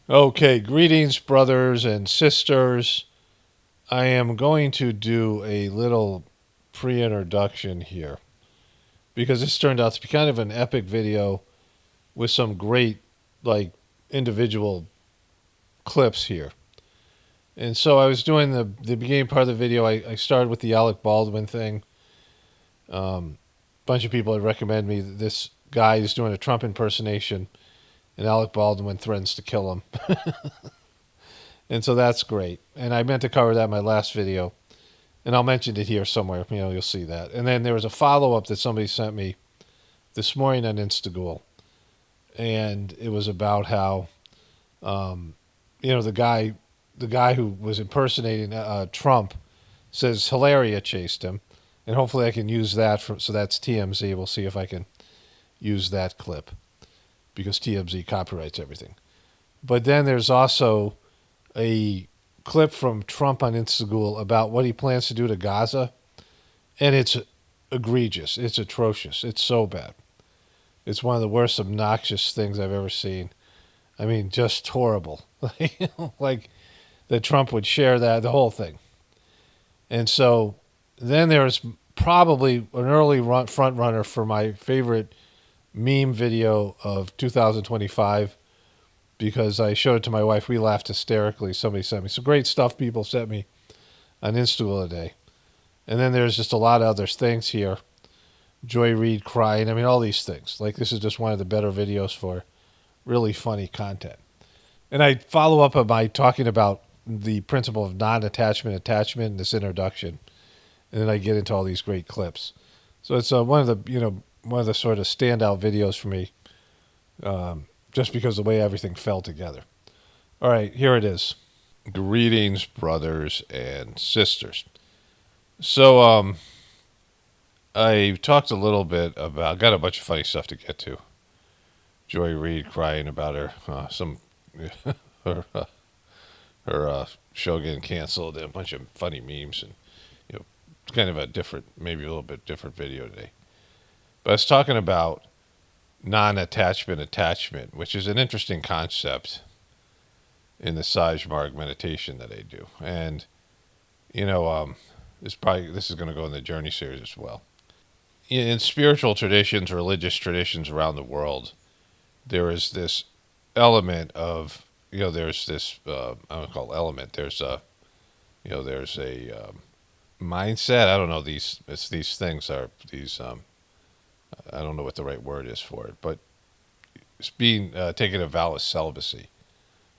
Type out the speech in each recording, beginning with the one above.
Okay, greetings, brothers and sisters. I am going to do a little pre introduction here because this turned out to be kind of an epic video with some great, like, individual clips here. And so I was doing the beginning part of the video. I started with the Alec Baldwin thing. A bunch of people had recommended me that this guy is doing a Trump impersonation, and Alec Baldwin threatens to kill him. And so that's great. And I meant to cover that in my last video. And I'll mention it here somewhere. You'll see that. And then there was a follow up that somebody sent me this morning on Instagram, and it was about how, um, the guy who was impersonating Trump says Hilaria chased him, and hopefully I can use that. So that's TMZ. We'll see if I can use that clip because TMZ copyrights everything. But then there's also a clip from Trump on Instagram about what he plans to do to Gaza, and it's egregious. It's atrocious. It's so bad. It's one of the worst obnoxious things I've ever seen. I mean, just horrible. Like that Trump would share that, the whole thing. And so then there's probably an early front runner for my favorite meme video of 2025 because I showed it to my wife. We laughed hysterically. Somebody sent me some great stuff. People sent me on Instagram today. And then there's just a lot of other things here. Joy Reid crying. I mean, all these things. Like, this is just one of the better videos for really funny content. And I follow up by talking about the principle of non-attachment attachment in this introduction. And then I get into all these great clips. So it's one of the sort of standout videos for me, just because of the way everything fell together. All right, here it is. Greetings, brothers and sisters. So, I talked a little bit about, got a bunch of funny stuff to get to. Joy Reid crying about her, her, her show getting canceled, and a bunch of funny memes, and it's kind of a different, maybe a little bit different video today. But I was talking about non-attachment attachment, which is an interesting concept in the Sajmarg meditation that I do, and this is going to go in the Journey series as well. In spiritual traditions, religious traditions around the world, there is this element of there's this I don't call it element. There's a there's a mindset. I don't know these things are these I don't know what the right word is for it, but it's being taking a vow of celibacy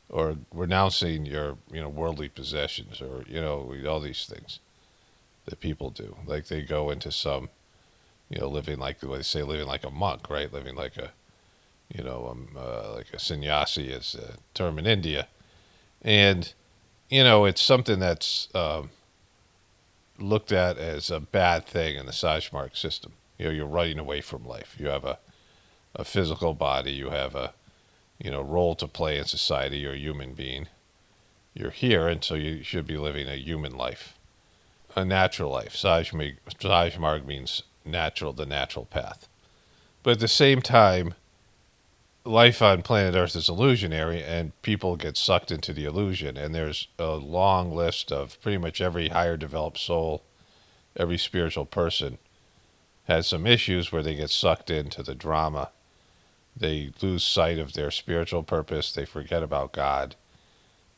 or renouncing your worldly possessions or all these things that people do. Like they go into some living like what they say, living like a monk, right? Living like a like a sannyasi is a term in India, and it's something that's looked at as a bad thing in the Sajmark system. You're running away from life. You have a physical body. You have a role to play in society. You're a human being. You're here, and so you should be living a human life, a natural life. Sajmarg means natural, the natural path. But at the same time, life on planet Earth is illusionary, and people get sucked into the illusion. And there's a long list of pretty much every higher developed soul, every spiritual person has some issues where they get sucked into the drama. They lose sight of their spiritual purpose. They forget about God.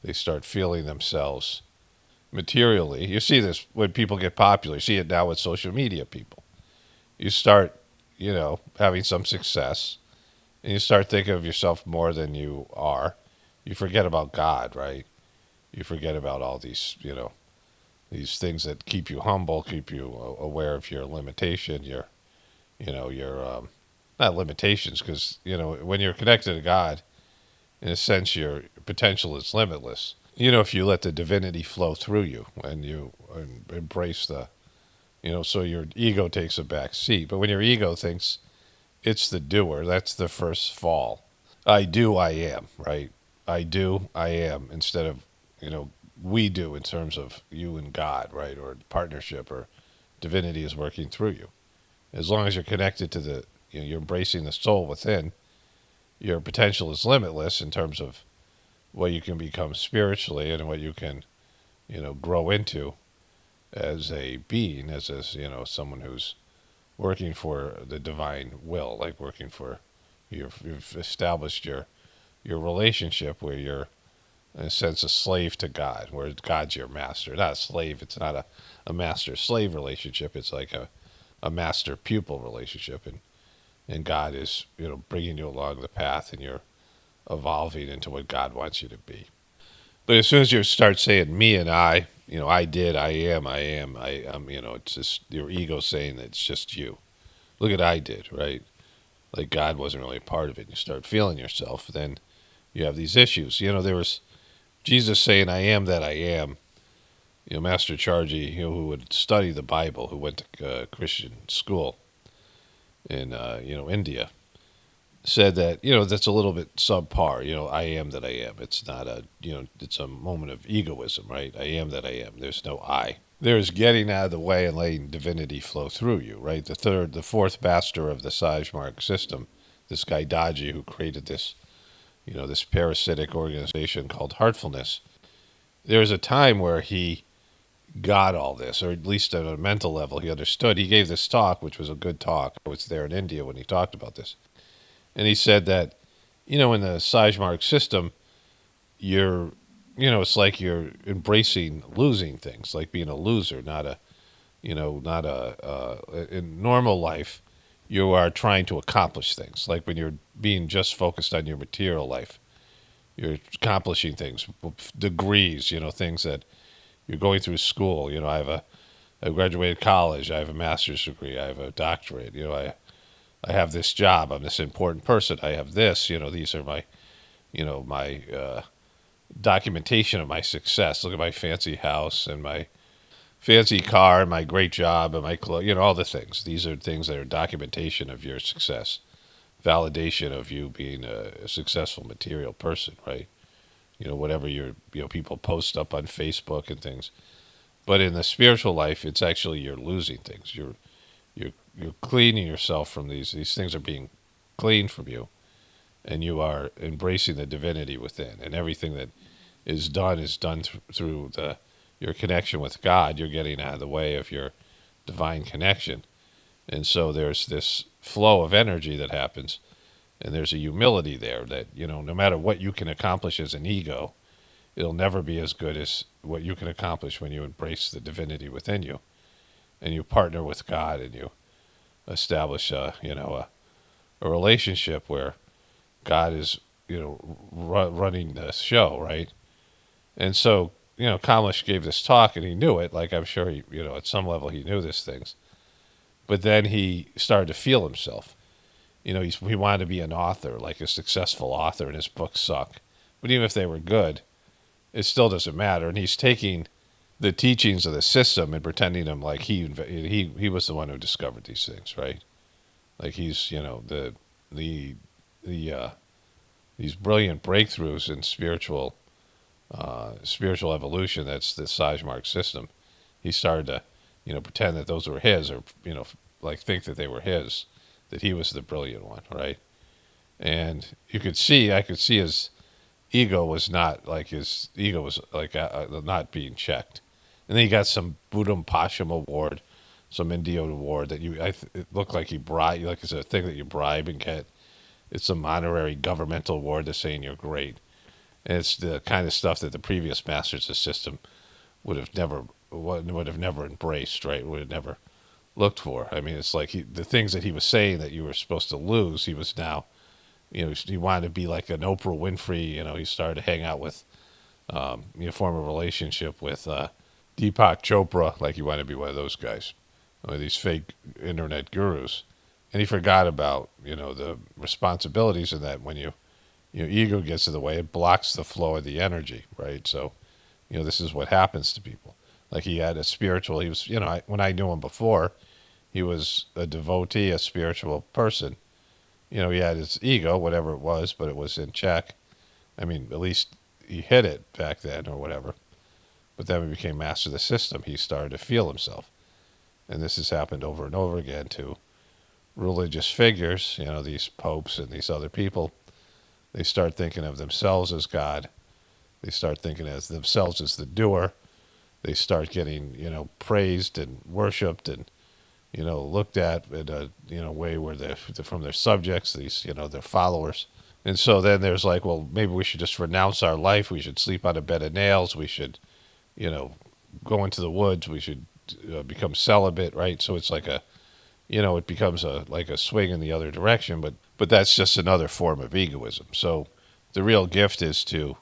They start feeling themselves materially. You see this when people get popular. You see it now with social media people. You start, having some success, and you start thinking of yourself more than you are. You forget about God, right? You forget about all these, these things that keep you humble, keep you aware of your limitation, your not limitations, because when you're connected to God, in a sense, your potential is limitless. If you let the divinity flow through you and you embrace so your ego takes a back seat. But when your ego thinks it's the doer, that's the first fall. I do, I am, right? I do, I am, instead of we do in terms of you and God, right? Or partnership, or divinity is working through you. As long as you're connected to you're embracing the soul within, your potential is limitless in terms of what you can become spiritually and what you can, grow into as a being, someone who's working for the divine will, like working for, you've established your relationship where you're, in a sense, a slave to God, where God's your master. Not a slave. It's not a master-slave relationship. It's like a master-pupil relationship. And God is, bringing you along the path, and you're evolving into what God wants you to be. But as soon as you start saying me and I did, I am, it's just your ego saying that it's just you. Look at I did, right? Like God wasn't really a part of it. You start feeling yourself, then you have these issues. There was Jesus saying, I am that I am. Master Charji, who would study the Bible, who went to Christian school in, India, said that, that's a little bit subpar. I am that I am. It's not it's a moment of egoism, right? I am that I am. There's no I. There's getting out of the way and letting divinity flow through you, right? The fourth master of the Sajmark system, this guy Doge, who created this, this parasitic organization called Heartfulness. There was a time where he got all this, or at least at a mental level, he understood. He gave this talk, which was a good talk. I was there in India when he talked about this. And he said that, in the Sajmark system, it's like you're embracing losing things, like being a loser, in normal life, you are trying to accomplish things. Like when you're being just focused on your material life, you're accomplishing things, degrees, things that you're going through school. I graduated college. I have a master's degree. I have a doctorate. I have this job. I'm this important person. I have this. These are my documentation of my success. Look at my fancy house and my fancy car and my great job and my clothes. All the things. These are things that are documentation of your success, validation of you being a successful material person, right? Whatever people post up on Facebook and things. But in the spiritual life, it's actually you're losing things. You're cleaning yourself from these things are being cleaned from you, and you are embracing the divinity within. And everything that is done through your connection with God. You're getting out of the way of your divine connection. And so there's this flow of energy that happens, and there's a humility there that, no matter what you can accomplish as an ego, it'll never be as good as what you can accomplish when you embrace the divinity within you, and you partner with God, and you establish a relationship where God is, running the show, right? And so, Kamlesh gave this talk, and he knew it. Like, I'm sure he, at some level he knew these things. But then he started to feel himself. He wanted to be an author, like a successful author, and his books suck. But even if they were good, it still doesn't matter. And he's taking the teachings of the system and pretending them like he was the one who discovered these things, right? Like he's, these brilliant breakthroughs in spiritual evolution. That's the Sajmark system. He started to, pretend that those were his, or like think that they were his, that he was the brilliant one, right? And I could see his ego was not like not being checked. And then he got some Budum Pasham award, some Indian award that it looked like he bribed, like it's a thing that you bribe and get. It's some honorary governmental award that's saying you're great. And it's the kind of stuff that the previous masters of the system would have never embraced, right? Would have never looked for. I mean, it's like the things that he was saying that you were supposed to lose, he was now, he wanted to be like an Oprah Winfrey. He started to hang out with, form a relationship with Deepak Chopra, like he wanted to be one of those guys, one of these fake internet gurus. And he forgot about, the responsibilities of that. When your ego gets in the way, it blocks the flow of the energy, right? So, this is what happens to people. Like he had he was, when I knew him before, he was a devotee, a spiritual person. He had his ego, whatever it was, but it was in check. I mean, at least he hid it back then or whatever. But then when he became master of the system, he started to feel himself. And this has happened over and over again to religious figures, these popes and these other people. They start thinking of themselves as God, They start thinking as themselves as the doer. They start getting, praised and worshipped and, looked at in a, way where they're from their subjects, these, their followers. And so then there's like, well, maybe we should just renounce our life. We should sleep on a bed of nails. We should, go into the woods. We should become celibate, right? So it's like it becomes like a swing in the other direction. But that's just another form of egoism. So the real gift is to,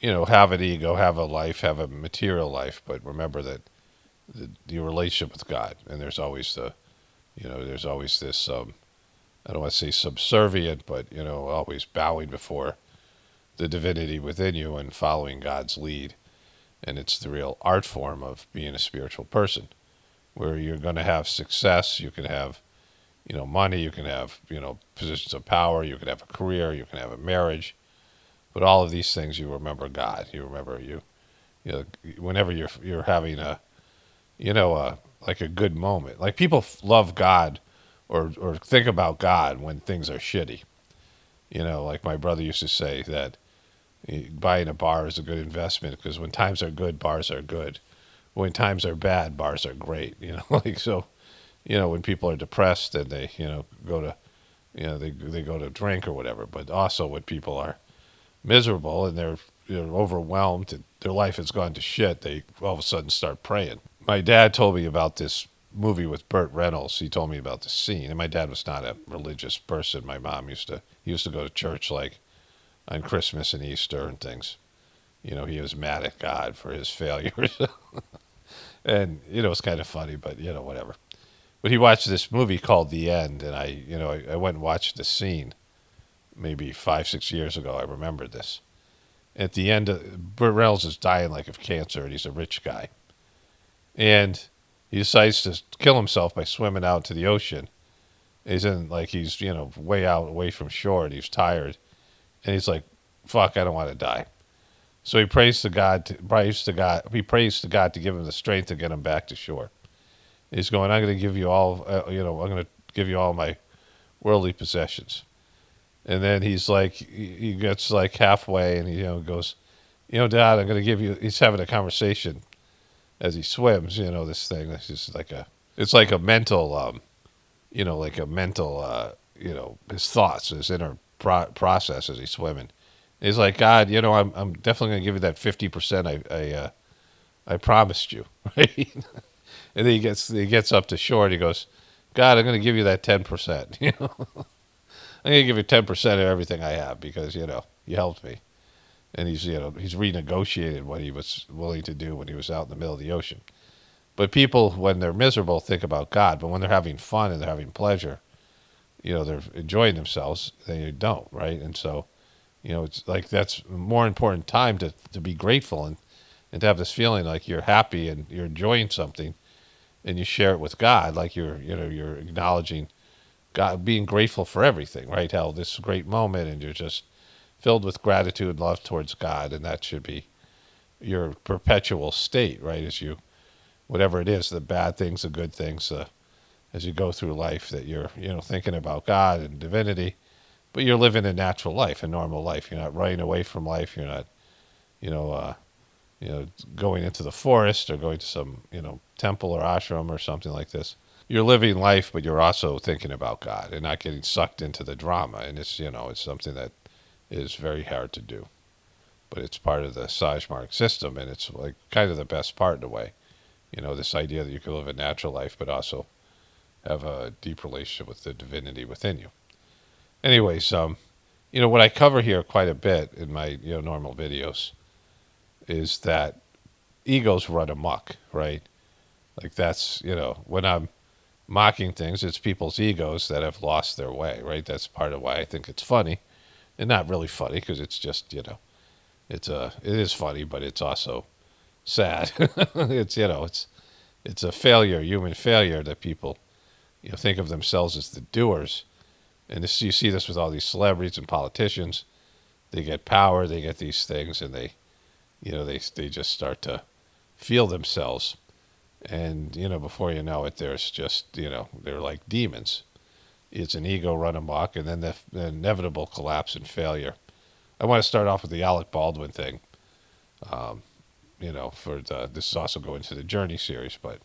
have an ego, have a life, have a material life. But remember that your relationship with God, and there's always there's always this, I don't want to say subservient, but, always bowing before the divinity within you and following God's lead. And it's the real art form of being a spiritual person, where you're going to have success. You can have, money. You can have, positions of power. You can have a career. You can have a marriage. But all of these things, you remember God. You remember whenever you're having like a good moment. Like people love God or think about God when things are shitty. Like my brother used to say that buying a bar is a good investment because when times are good, bars are good. When times are bad, bars are great. Like so, when people are depressed and they, go to, they go to drink or whatever. But also when people are miserable and they're overwhelmed and their life has gone to shit, they all of a sudden start praying. My dad told me about this movie with Burt Reynolds. He told me about the scene, and my dad was not a religious person. My mom used to go to church like on Christmas and Easter and things. He was mad at God for his failures. And, it's kind of funny, but, whatever. But he watched this movie called The End, and I went and watched the scene maybe 5-6 years ago. I remembered this. At the end, Burt Reynolds is dying like of cancer, and he's a rich guy. And he decides to kill himself by swimming out to the ocean. He's way out, away from shore, and he's tired. And he's like, fuck, I don't want to die. So he prays to God. He prays to God to give him the strength to get him back to shore. He's going, I'm going to give you all, I'm going to give you all my worldly possessions. And then he's like, he gets like halfway and he goes, Dad, I'm going to give you, he's having a conversation as he swims, this thing. It's just it's like a mental, his thoughts, his inner process as he's swimming. And he's like, God, I'm definitely going to give you that 50% I promised you, right? And then he gets up to shore and he goes, God, I'm going to give you that 10%. I'm going to give you 10% of everything I have because you helped me. And he's renegotiated what he was willing to do when he was out in the middle of the ocean. But people, when they're miserable, think about God. But when they're having fun and they're having pleasure, they're enjoying themselves, they don't, right? And so, it's like that's a more important time to be grateful and to have this feeling like you're happy and you're enjoying something, and you share it with God, like you're acknowledging God, being grateful for everything, right? How this great moment, and you're just filled with gratitude and love towards God, and that should be your perpetual state, right? As you, whatever it is, the bad things, the good things, as you go through life, that you're, thinking about God and divinity, but you're living a natural life, a normal life. You're not running away from life. You're not, going into the forest or going to some, temple or ashram or something like this. You're living life, but you're also thinking about God and not getting sucked into the drama. And it's, it's something that is very hard to do, but it's part of the Sajmark system, and it's like kind of the best part in a way. This idea that you can live a natural life, but also have a deep relationship with the divinity within you. Anyways, what I cover here quite a bit in my, normal videos is that egos run amok, right? Like that's, when I'm mocking things, it's people's egos that have lost their way, right? That's part of why I think it's funny, and not really funny because it's just, it is funny, but it's also sad. It's a failure, human failure, that people, think of themselves as the doers. And you see this with all these celebrities and politicians. They get power, they get these things, and they just start to feel themselves. And, before you know it, there's just, they're like demons. It's an ego run amok, and then the inevitable collapse and failure. I want to start off with the Alec Baldwin thing. For this is also going to the Journey series, but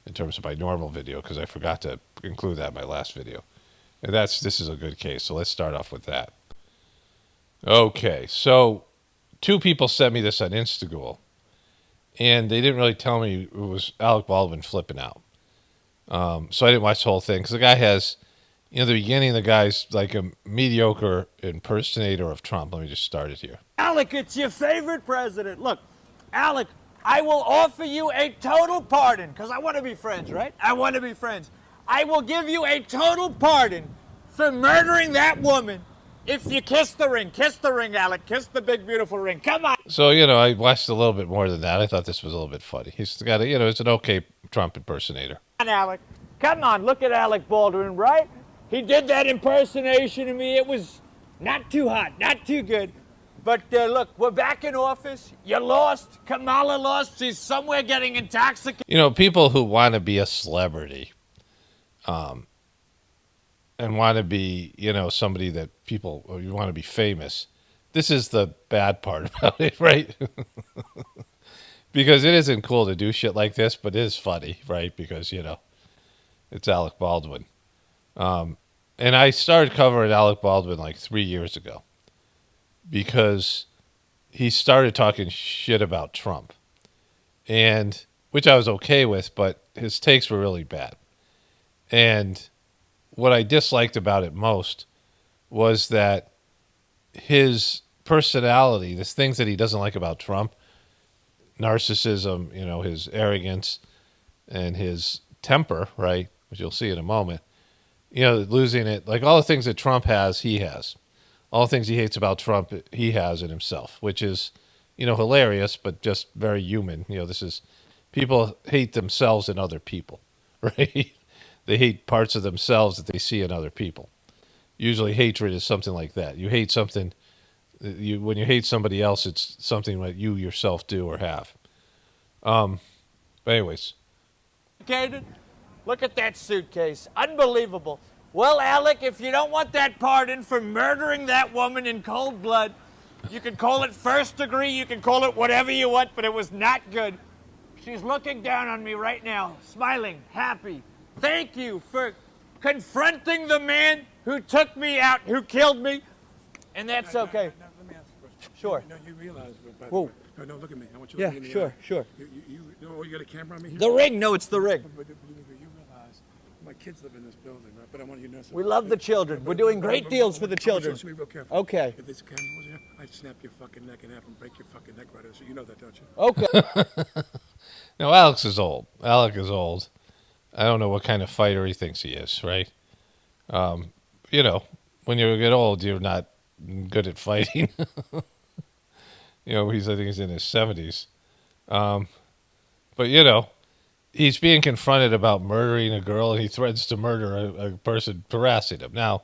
in terms of my normal video, because I forgot to include that in my last video. And this is a good case, so let's start off with that. Okay, so 2 people sent me this on Instagram, and they didn't really tell me it was Alec Baldwin flipping out. So I didn't watch the whole thing, because the guy has, the beginning, the guy's like a mediocre impersonator of Trump. Let me just start it here. Alec, it's your favorite president. Look, Alec, I will offer you a total pardon, because I want to be friends, right? I want to be friends. I will give you a total pardon for murdering that woman if you kiss the ring. Kiss the ring, Alec. Kiss the big, beautiful ring. Come on. So, I watched a little bit more than that. I thought this was a little bit funny. He's got it's an okay Trump impersonator. Come on, Alec. Come on, look at Alec Baldwin, right? He did that impersonation of me. It was not too hot, not too good. But look, we're back in office. You lost. Kamala lost. She's somewhere getting intoxicated. People who want to be a celebrity, and want to be, somebody that you want to be famous. This is the bad part about it, right? Because it isn't cool to do shit like this, but it is funny, right? Because, it's Alec Baldwin. And I started covering Alec Baldwin like 3 years ago because he started talking shit about Trump, and which I was okay with, but his takes were really bad. And what I disliked about it most was that his personality, the things that he doesn't like about Trump, narcissism, his arrogance and his temper, right, which you'll see in a moment, losing it, like all the things that Trump has, he has. All the things he hates about Trump, he has in himself, which is, hilarious, but just very human. This is, people hate themselves in other people, right? They hate parts of themselves that they see in other people. Usually hatred is something like that. You hate something, when you hate somebody else, it's something that you yourself do or have. But anyways. Look at that suitcase. Unbelievable. Well, Alec, if you don't want that pardon for murdering that woman in cold blood, you can call it first degree, you can call it whatever you want, but it was not good. She's looking down on me right now, smiling, happy. Thank you for confronting the man who took me out, who killed me, and that's okay. Now, let me ask you a question. Sure. You realize, by the Whoa. way, no, look at me. I want you to look at me. Sure. You got a camera on me here? The ring, no, it's the ring. But you realize, my kids live in this building, right? But I want you to know something. We love the children. We're doing great deals for the children. Listen to me real careful. Okay. If this camera was here, I'd snap your fucking neck and have them break your fucking neck right out. So you know that, don't you? Okay. Now, Alex is old. Alec is old. I don't know what kind of fighter he thinks he is, right? When you get old, you're not good at fighting. I think he's in his 70s. But, he's being confronted about murdering a girl, and he threatens to murder a person harassing him. Now,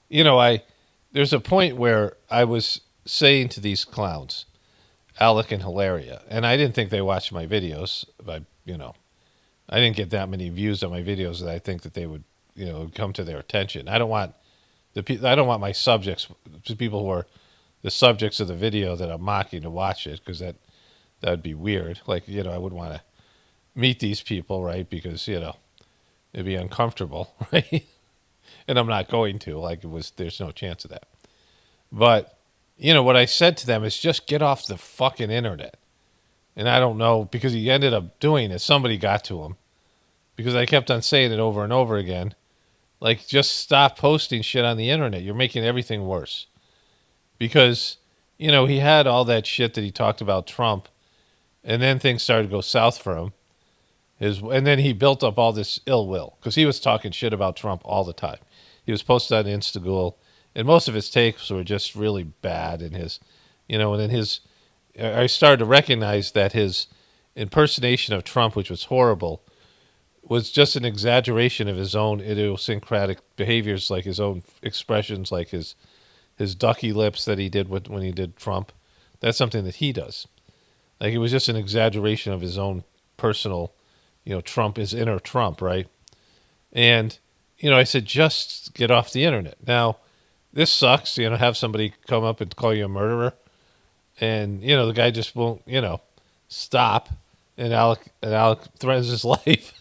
there's a point where I was saying to these clowns, Alec and Hilaria, and I didn't think they watched my videos, but, I didn't get that many views on my videos that I think that they would, come to their attention. I don't want my subjects, the people who are the subjects of the video that I'm mocking, to watch it, because that would be weird. Like, I wouldn't want to meet these people, right? Because, it'd be uncomfortable, right? And I'm not going to, there's no chance of that. But, what I said to them is just get off the fucking internet. And I don't know, because he ended up doing it. Somebody got to him. Because I kept on saying it over and over again. Just stop posting shit on the internet. You're making everything worse. Because, he had all that shit that he talked about Trump. And then things started to go south for him. And then he built up all this ill will. Because he was talking shit about Trump all the time. He was posted on Instagram. And most of his takes were just really bad. And I started to recognize that his impersonation of Trump, which was horrible, was just an exaggeration of his own idiosyncratic behaviors, like his own expressions, like his ducky lips that he did when he did Trump. That's something that he does. It was just an exaggeration of his own personal, Trump, his inner Trump, right? And, I said, just get off the internet. Now, this sucks, have somebody come up and call you a murderer. And, the guy just won't, stop. And Alec threatens his life.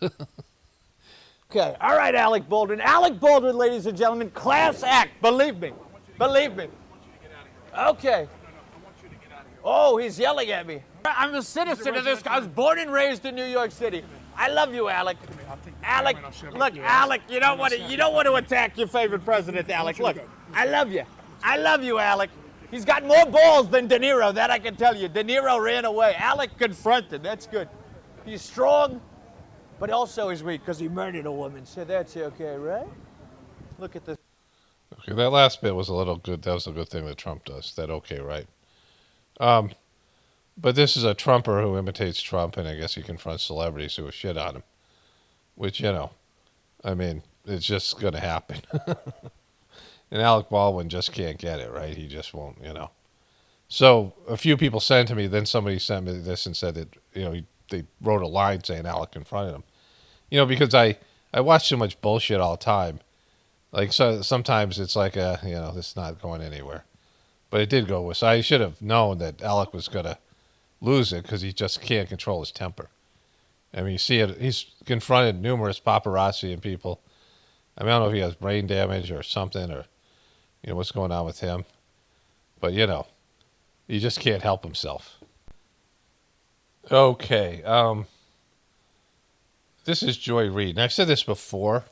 Okay, all right, Alec Baldwin. Alec Baldwin, ladies and gentlemen, class act. Believe me. Believe me. Okay. Oh, he's yelling at me. I'm a citizen of this. I was born and raised in New York City. I love you, Alec. Alec, look, Alec, you don't want to attack your favorite president, Alec. Look, I love you. I love you, Alec. He's got more balls than De Niro, that I can tell you. De Niro ran away. Alec confronted. That's good. He's strong, but also he's weak because he murdered a woman. So that's okay, right? Look at this. Okay, that last bit was a little good. That was a good thing that Trump does. That okay, right? But this is a Trumper who imitates Trump, and I guess he confronts celebrities who shit on him. Which, I mean, it's just going to happen. And Alec Baldwin just can't get it, right? He just won't, So a few people sent to me, then somebody sent me this and said that, they wrote a line saying Alec confronted him. Because I watch so much bullshit all the time. Like, so sometimes it's like, this is not going anywhere. But it did go. So I should have known that Alec was going to lose it because he just can't control his temper. I mean, you see it. He's confronted numerous paparazzi and people. I mean, I don't know if he has brain damage or something or, what's going on with him. But, he just can't help himself. Okay. This is Joy Reid. And I've said this before.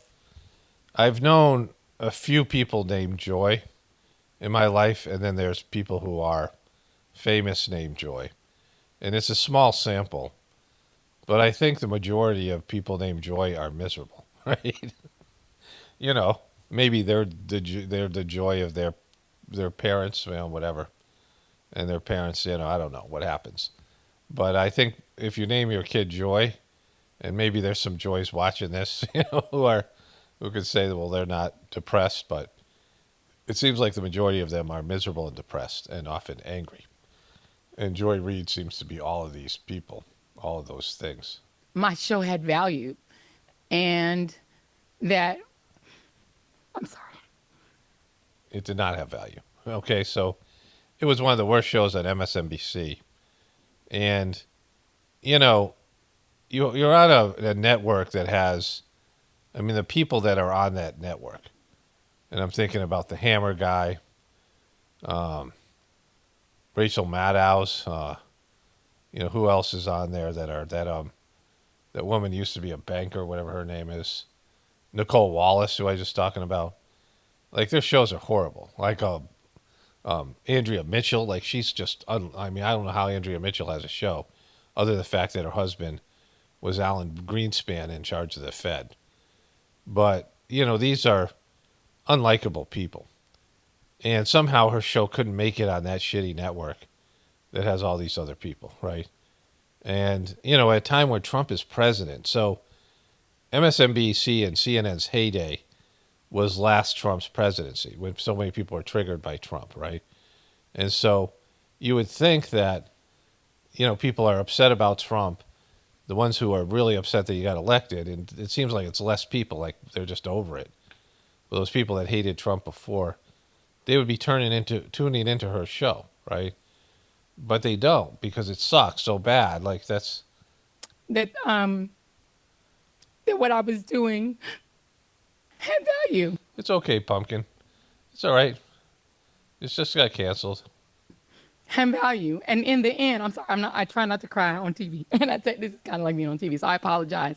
I've known a few people named Joy in my life, and then there's people who are famous named Joy. And it's a small sample. But I think the majority of people named Joy are miserable, right? Maybe they're the joy of their parents, whatever. And their parents, I don't know what happens. But I think if you name your kid Joy, and maybe there's some Joys watching this, who could say that, well, they're not depressed, but it seems like the majority of them are miserable and depressed and often angry. And Joy Reid seems to be all of these people, all of those things. My show had value, and that, I'm sorry. It did not have value. Okay, so it was one of the worst shows on MSNBC. And, you're on a network that has, the people that are on that network. And I'm thinking about the Hammer guy, Rachel Maddow, who else is on there that woman used to be a banker, whatever her name is. Nicole Wallace, who I was just talking about. Like, their shows are horrible. Like, Andrea Mitchell, like, she's just, I don't know how Andrea Mitchell has a show, other than the fact that her husband was Alan Greenspan in charge of the Fed. But, these are unlikable people. And somehow her show couldn't make it on that shitty network that has all these other people, right? And, at a time where Trump is president. So MSNBC and CNN's heyday was last Trump's presidency, when so many people are triggered by Trump, right? And so you would think that, people are upset about Trump, the ones who are really upset that he got elected, and it seems like it's less people, like they're just over it. But those people that hated Trump before, they would be tuning into her show, right? But they don't, because it sucks so bad. Like, that what I was doing had value. It's okay, Pumpkin. It's all right. It's just got canceled. Had value. And in the end, I'm sorry, I try not to cry on TV. And I think this is kind of like being on TV, so I apologize.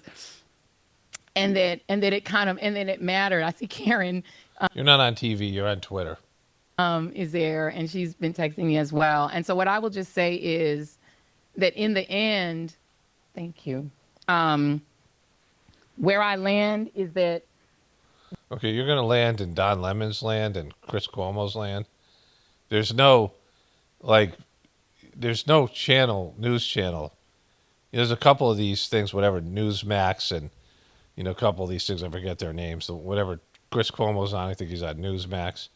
And that it mattered. I see Karen. You're not on TV, you're on Twitter. Is there, and she's been texting me as well. And so what I will just say is that in the end, thank you. Where I land is that. Okay, you're going to land in Don Lemon's land and Chris Cuomo's land. There's no news channel. There's a couple of these things, whatever, Newsmax and, a couple of these things, I forget their names. Whatever Chris Cuomo's on, I think he's on Newsmax.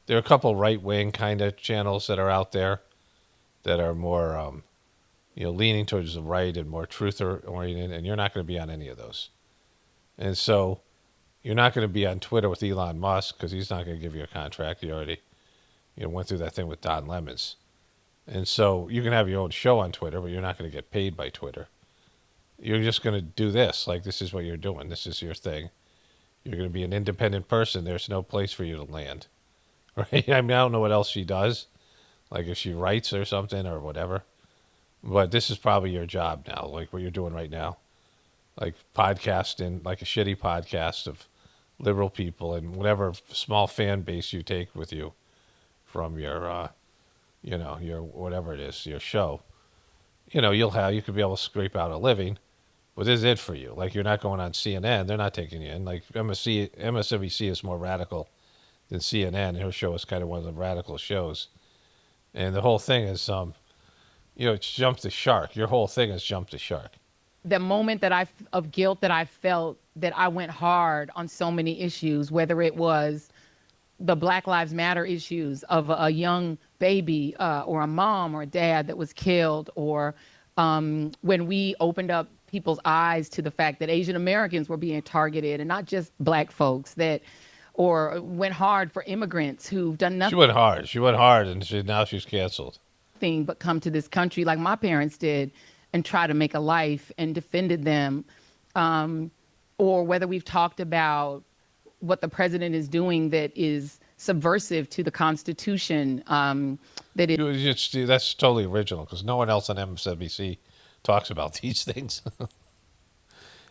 There are a couple right-wing kind of channels that are out there that are more, leaning towards the right and more truth-oriented, and you're not going to be on any of those. And so you're not going to be on Twitter with Elon Musk because he's not going to give you a contract. He already, went through that thing with Don Lemons. And so you can have your own show on Twitter, but you're not going to get paid by Twitter. You're just going to do this. Like, this is what you're doing. This is your thing. You're going to be an independent person. There's no place for you to land. Right? I mean, I don't know what else she does. Like if she writes or something or whatever. But this is probably your job now, like what you're doing right now. Like podcasting, like a shitty podcast of liberal people and whatever small fan base you take with you from your, your whatever it is, your show. You could be able to scrape out a living, but this is it for you. Like you're not going on CNN. They're not taking you in. Like MSNBC is more radical than CNN. Her show is kind of one of the radical shows. And the whole thing is, it's jump the shark. Your whole thing is jump the shark. The moment of guilt that I felt, that I went hard on so many issues, whether it was the Black Lives Matter issues of a young baby or a mom or a dad that was killed, or when we opened up people's eyes to the fact that Asian Americans were being targeted and not just black folks, or went hard for immigrants who've done nothing. She went hard, and now she's canceled. But come to this country like my parents did and try to make a life and defended them. Or whether we've talked about what the president is doing that is subversive to the Constitution. That's totally original because no one else on MSNBC talks about these things.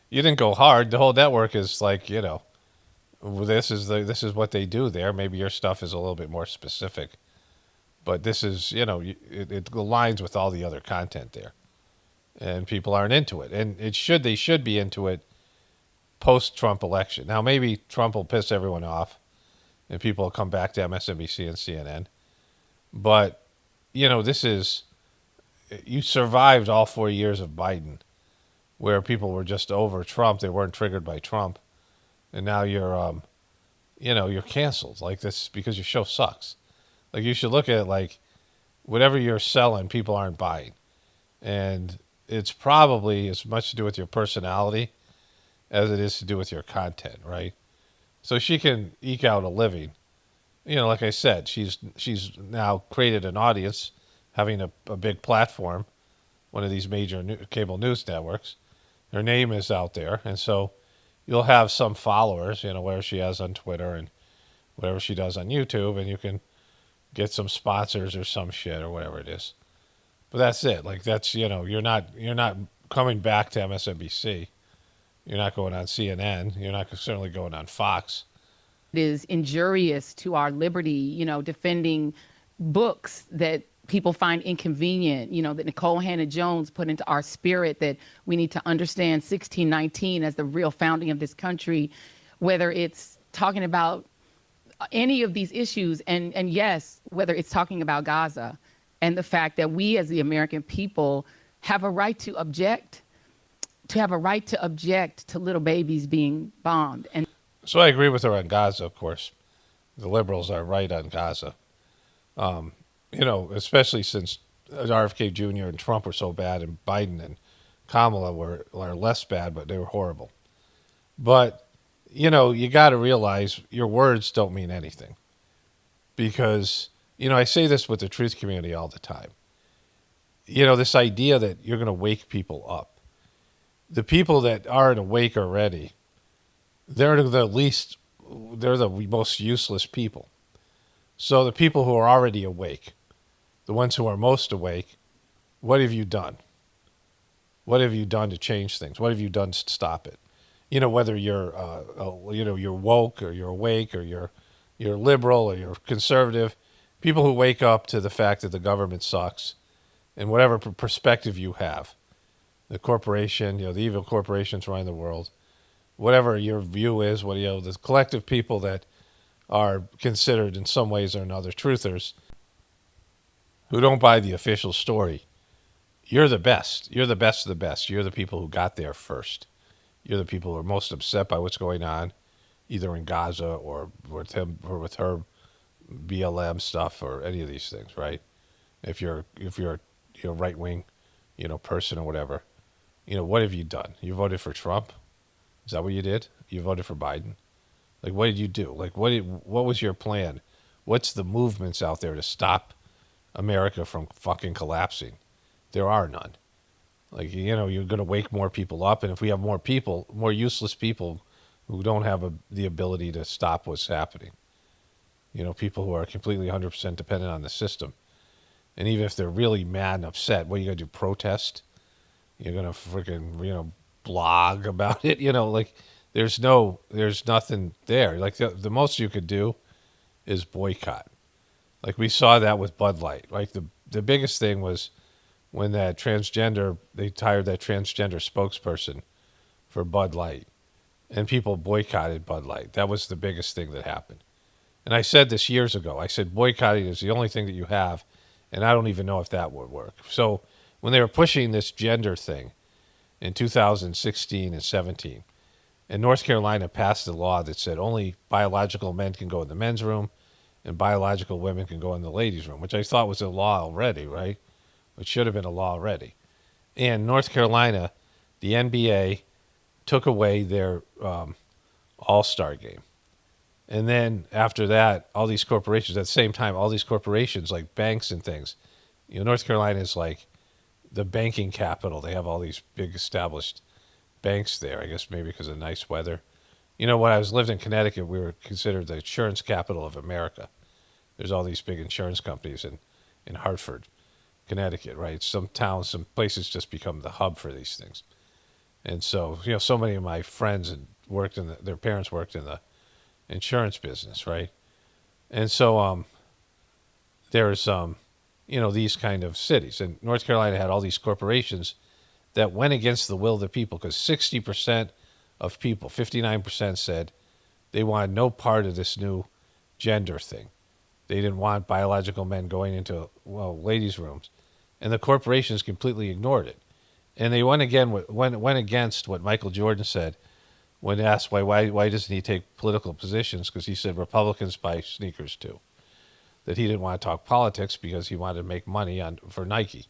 You didn't go hard. The whole network is like, this is what they do there. Maybe your stuff is a little bit more specific. But this is, it aligns with all the other content there. And people aren't into it. And they should be into it post-Trump election. Now, maybe Trump will piss everyone off and people will come back to MSNBC and CNN. But, this is, you survived all 4 years of Biden where people were just over Trump. They weren't triggered by Trump. And now you're canceled like this because your show sucks. Like, you should look at it like whatever you're selling, people aren't buying. And it's probably as much to do with your personality as it is to do with your content, right? So she can eke out a living. Like I said, she's now created an audience, having a big platform, one of these major cable news networks. Her name is out there, and so you'll have some followers, whatever she has on Twitter and whatever she does on YouTube, and you can get some sponsors or some shit or whatever it is. But that's it. Like that's, you're not coming back to MSNBC. You're not going on CNN. You're not certainly going on Fox. It is injurious to our liberty, defending books that people find inconvenient, that Nicole Hannah-Jones put into our spirit, that we need to understand 1619 as the real founding of this country, whether it's talking about any of these issues, and yes, whether it's talking about Gaza and the fact that we as the American people have a right to object, to little babies being bombed. And so I agree with her on Gaza, of course. The liberals are right on Gaza. Especially since RFK Jr. and Trump were so bad, and Biden and Kamala were less bad, but they were horrible. But you got to realize your words don't mean anything. Because, I say this with the truth community all the time. This idea that you're going to wake people up. The people that aren't awake already, they're the most useless people. So the people who are already awake, the ones who are most awake, what have you done? What have you done to change things? What have you done to stop it? Whether you're, you're woke or you're awake or you're liberal or you're conservative, people who wake up to the fact that the government sucks and whatever perspective you have, the corporation, the evil corporations running the world, whatever your view is, the collective people that are considered in some ways or another truthers who don't buy the official story, you're the best. You're the best of the best. You're the people who got there first. You're the people who are most upset by what's going on, either in Gaza or with him or with her BLM stuff or any of these things, right? If you're right wing, person or whatever, what have you done? You voted for Trump? Is that what you did? You voted for Biden? Like, what did you do? Like, what was your plan? What's the movements out there to stop America from fucking collapsing. There are none. Like, you know, you're going to wake more people up. And if we have more people, more useless people who don't have the ability to stop what's happening, you know, people who are completely 100% dependent on the system. And even if they're really mad and upset, what are you going to do? Protest? You're going to freaking, you know, blog about it? You know, like, there's nothing there. Like, the most you could do is boycott. Like, we saw that with Bud Light. Like, the biggest thing was when they hired that transgender spokesperson for Bud Light, and people boycotted Bud Light. That was the biggest thing that happened. And I said this years ago. I said boycotting is the only thing that you have, and I don't even know if that would work. So when they were pushing this gender thing in 2016 and 17, and North Carolina passed a law that said only biological men can go in the men's room and biological women can go in the ladies' room, which I thought was a law already, right? It should have been a law already. And North Carolina, the NBA took away their All-Star game. And then after that, all these corporations, at the same time, all these corporations like banks and things, you know, North Carolina is like the banking capital. They have all these big established banks there, I guess maybe because of nice weather. You know, when I lived in Connecticut, we were considered the insurance capital of America. There's all these big insurance companies in Hartford, Connecticut, right? Some towns, some places just become the hub for these things. And so, you know, so many of my friends their parents worked in the insurance business, right? And so there's, you know, these kind of cities. And North Carolina had all these corporations that went against the will of the people because 60% of people, 59% said they wanted no part of this new gender thing. They didn't want biological men going into, well, ladies' rooms. And the corporations completely ignored it. And they went against what Michael Jordan said when asked why doesn't he take political positions, because he said Republicans buy sneakers too. That he didn't want to talk politics because he wanted to make money for Nike.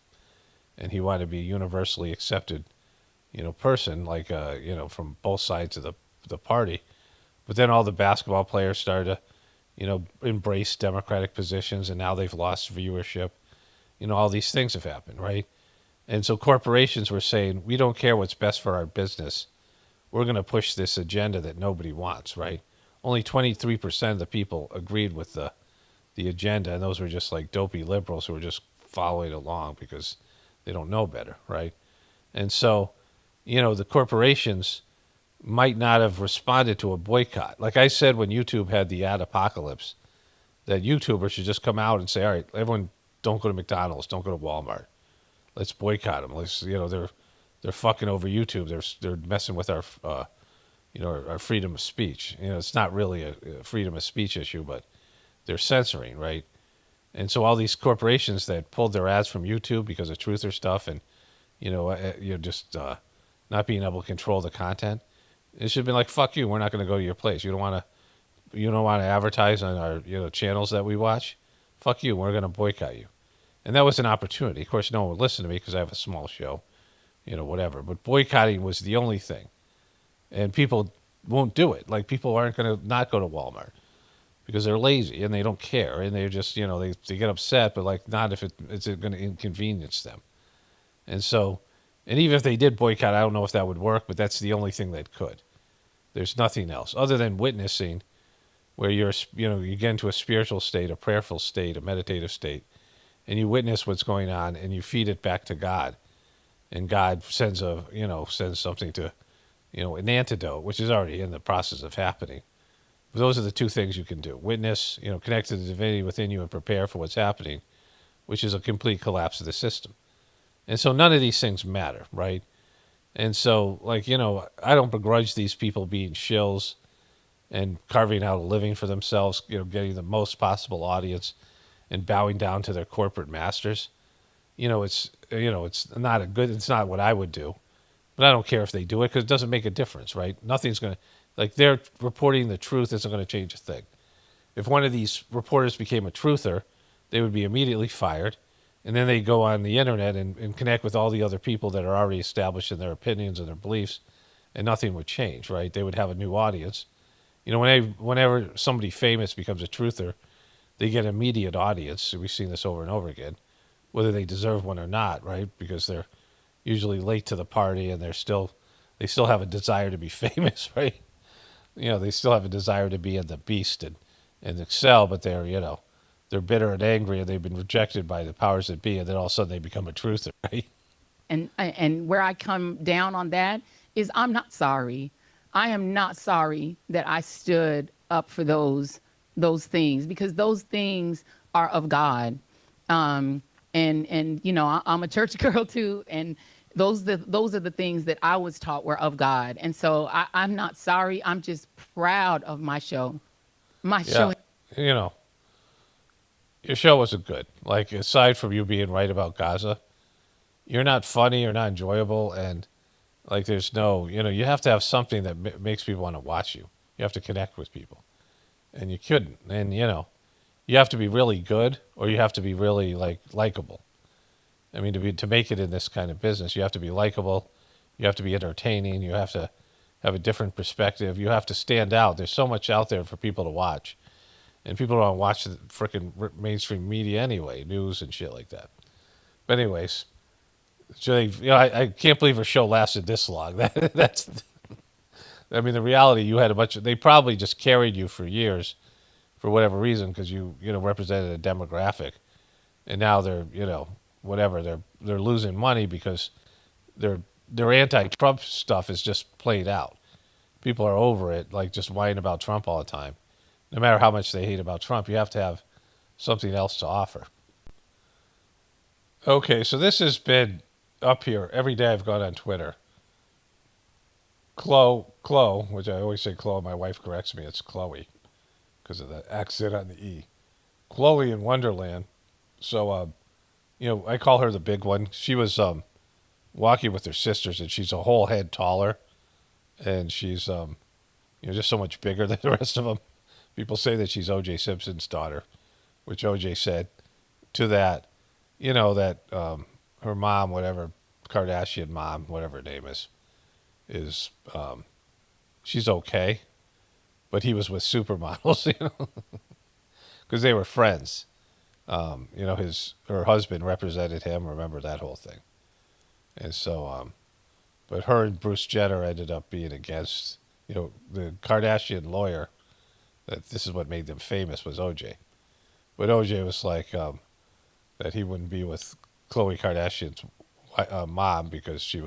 And he wanted to be a universally accepted, you know, person, like, you know, from both sides of the party. But then all the basketball players started to, you know, embrace Democratic positions, and now they've lost viewership. You know, all these things have happened, right? And so corporations were saying, we don't care what's best for our business. We're going to push this agenda that nobody wants, right? Only 23% of the people agreed with the agenda, and those were just like dopey liberals who were just following along because they don't know better, right? And so, you know, the corporations might not have responded to a boycott. Like I said when YouTube had the ad apocalypse, that YouTubers should just come out and say, all right, everyone don't go to McDonald's, don't go to Walmart. Let's boycott them. Let's, you know, they're fucking over YouTube. They're messing with our, you know, our freedom of speech. You know, it's not really a freedom of speech issue, but they're censoring, right? And so all these corporations that pulled their ads from YouTube because of truther stuff and, you know, just not being able to control the content, it should have been like, fuck you. We're not going to go to your place. You don't want to advertise on our, you know, channels that we watch. Fuck you. We're going to boycott you. And that was an opportunity. Of course, no one would listen to me because I have a small show, you know, whatever. But boycotting was the only thing. And people won't do it. Like, people aren't going to not go to Walmart because they're lazy and they don't care. And they're just, you know, they get upset, but like not if it's going to inconvenience them. And so, and even if they did boycott, I don't know if that would work, but that's the only thing that could. There's nothing else other than witnessing, where you get into a spiritual state, a prayerful state, a meditative state, and you witness what's going on and you feed it back to God. And God sends something to, you know, an antidote, which is already in the process of happening. But those are the two things you can do. Witness, you know, connect to the divinity within you and prepare for what's happening, which is a complete collapse of the system. And so none of these things matter, right? And so, like, you know, I don't begrudge these people being shills and carving out a living for themselves, you know, getting the most possible audience and bowing down to their corporate masters. It's not what I would do, but I don't care if they do it because it doesn't make a difference, right? Nothing's going to, like, they're reporting the truth isn't going to change a thing. If one of these reporters became a truther, they would be immediately fired. And then they go on the internet and connect with all the other people that are already established in their opinions and their beliefs, and nothing would change, right? They would have a new audience. You know, whenever somebody famous becomes a truther, they get an immediate audience. We've seen this over and over again, whether they deserve one or not, right? Because they're usually late to the party and they still have a desire to be famous, right? They still have a desire to be in the beast and excel, but they're bitter and angry and they've been rejected by the powers that be, and then all of a sudden they become a truther, right? And where I come down on that is I'm not sorry. I am not sorry that I stood up for those things, because those things are of God. And I'm a church girl too, and those are the things that I was taught were of God. And so I'm not sorry. I'm just proud of my show. Show. Your show wasn't good. Like, aside from you being right about Gaza, you're not funny, you're not enjoyable, and like there's no, you have to have something that makes people want to watch you. You have to connect with people, and you couldn't. And you have to be really good, or you have to be really likable. I mean, to make it in this kind of business, you have to be likable, you have to be entertaining, you have to have a different perspective, you have to stand out. There's so much out there for people to watch, and people don't watch the freaking mainstream media anyway, news and shit like that. But anyways, so I can't believe her show lasted this long. That's, I mean, the reality, you had they probably just carried you for years, for whatever reason, because you represented a demographic, and now they're whatever, they're losing money because their anti-Trump stuff is just played out. People are over it, like just whining about Trump all the time. No matter how much they hate about Trump, you have to have something else to offer. Okay, so this has been up here every day. I've gone on Twitter. Khloe, which I always say Khloe, my wife corrects me, it's Khloe because of the accent on the E. Khloe in Wonderland. So, I call her the big one. She was walking with her sisters, and she's a whole head taller, and she's just so much bigger than the rest of them. People say that she's O.J. Simpson's daughter, which O.J. said to that, that her mom, whatever, Kardashian mom, whatever her name is she's okay, but he was with supermodels, because they were friends. Her husband represented him. Remember that whole thing. And so, but her and Bruce Jenner ended up being against, the Kardashian lawyer. That this is what made them famous was OJ. But OJ was like that he wouldn't be with Khloe Kardashian's mom because she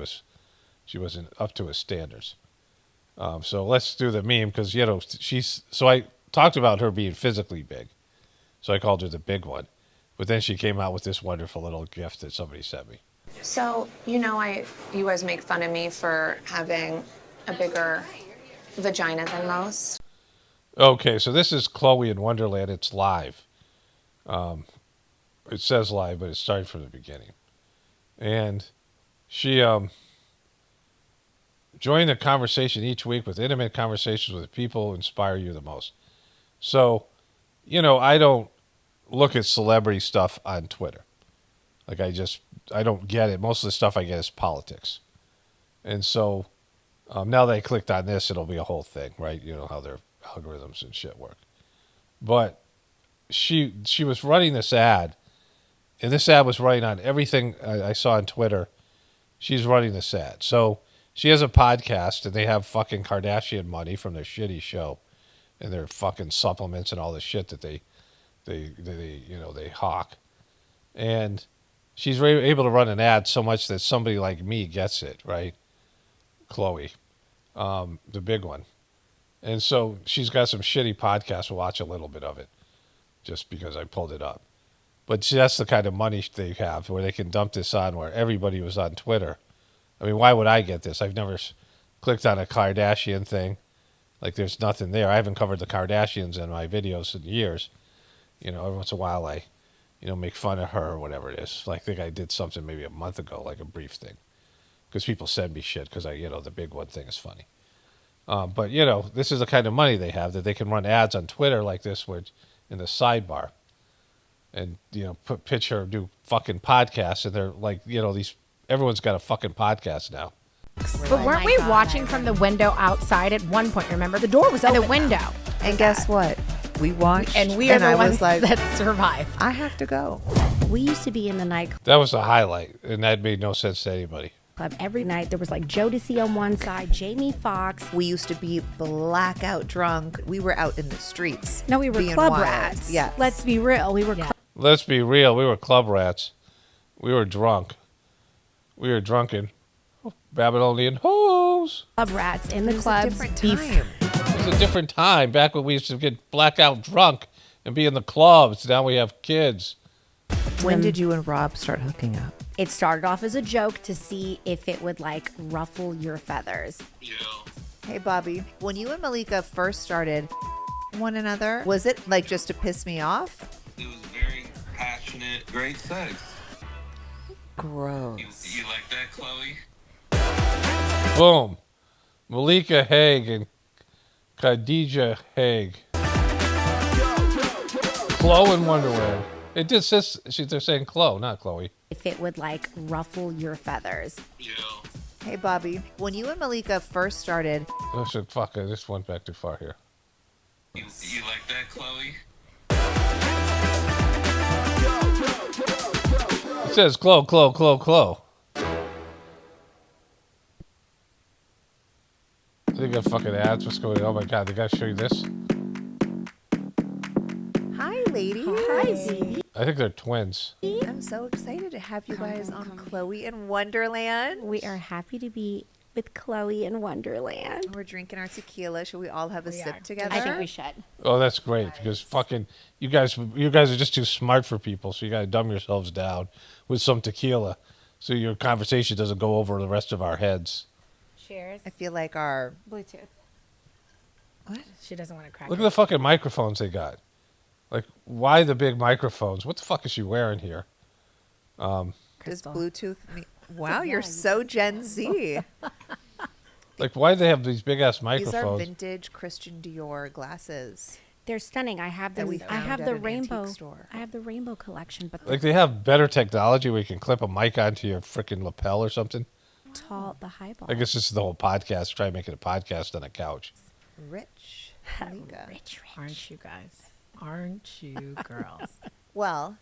wasn't up to his standards. So let's do the meme because so I talked about her being physically big, so I called her the big one. But then she came out with this wonderful little gift that somebody sent me. So, you guys make fun of me for having a bigger vagina than most. Okay, so this is Khloe in Wonderland. It's live. It says live, but it started from the beginning. And she joined the conversation each week with intimate conversations with people who inspire you the most. So, I don't look at celebrity stuff on Twitter. Like, I don't get it. Most of the stuff I get is politics. And so now that I clicked on this, it'll be a whole thing, right? How their algorithms and shit work. But she was running this ad, and this ad was running on everything I saw on Twitter. She's running this ad. So she has a podcast, and they have fucking Kardashian money from their shitty show and their fucking supplements and all the shit that they hawk. And she's able to run an ad so much that somebody like me gets it, right? Khloe, the big one. And so she's got some shitty podcasts. We'll watch a little bit of it just because I pulled it up. But that's the kind of money they have where they can dump this on where everybody was on Twitter. I mean, why would I get this? I've never clicked on a Kardashian thing. Like, there's nothing there. I haven't covered the Kardashians in my videos in years. Every once in a while I, make fun of her or whatever it is. Like, I think I did something maybe a month ago, like a brief thing. Because people send me shit because the big one thing is funny. But, this is the kind of money they have that they can run ads on Twitter like this where in the sidebar and, pitch her, do fucking podcasts. And they're like, everyone's got a fucking podcast now. But weren't we watching from the window outside at one point? Remember, the door was open. The window. And guess what? we watched. And we are the I ones was like, that survive. I have to go. We used to be in the nightclub That was the highlight, and that made no sense to anybody. every night. There was like Jodeci on one side, Jamie Foxx. We used to be blackout drunk. We were out in the streets. No, we were being club wild. rats. Yeah. Let's be real. We were Let's be real. We were club rats. We were drunk. We were drunken. Babylonian hoes. club rats in the It was a clubs. different Beef- time. It was a different time, back when we used to get blackout drunk and be in the clubs. Now we have kids. When did you and Rob start hooking up? It started off as a joke to see if it would like ruffle your feathers. Hey, Bobby. When you and Malika first started one another, was it like just to piss me off? It was very passionate, great sex. Gross. You like that, Khloe? Boom. Malika Haig and Khadija Haig. Khloe in Wonderland. It just says, they're saying Khloe, not Chloe. If it would like ruffle your feathers. Hey, Bobby. When you and Malika first started, I said, fuck, I just went back too far here. You like that, Khloe? It says Khloe. They got fucking ads. What's going on? Oh my god, they gotta show you this. hi, ladies. I think they're twins. I'm so excited to have you guys on Khloe in Wonderland. We are happy to be with Khloe in Wonderland. We're drinking our tequila. Should we all have a We sip are. together? I think we should. Oh, that's great because fucking you guys are just too smart for people, so you gotta dumb yourselves down with some tequila, so your conversation doesn't go over the rest of our heads. Cheers. I feel like our Bluetooth. what? She doesn't want to crack Look at it. the fucking microphones they got. Like, why the big microphones? What the fuck is she wearing here? Does Crystal. Bluetooth mean? Wow, you're so Gen Z. Like, why do they have these big ass These are microphones? vintage Christian Dior glasses. They're stunning. I have That them. we I found have at the an antique rainbow. store. I have the rainbow collection, but Like, they have better technology where you can clip a mic onto your freaking lapel or something. tall, the highball. I guess this is the whole podcast. Try making a podcast on a couch. Rich. Malika. Rich. Aren't you guys? Aren't you girls? Well,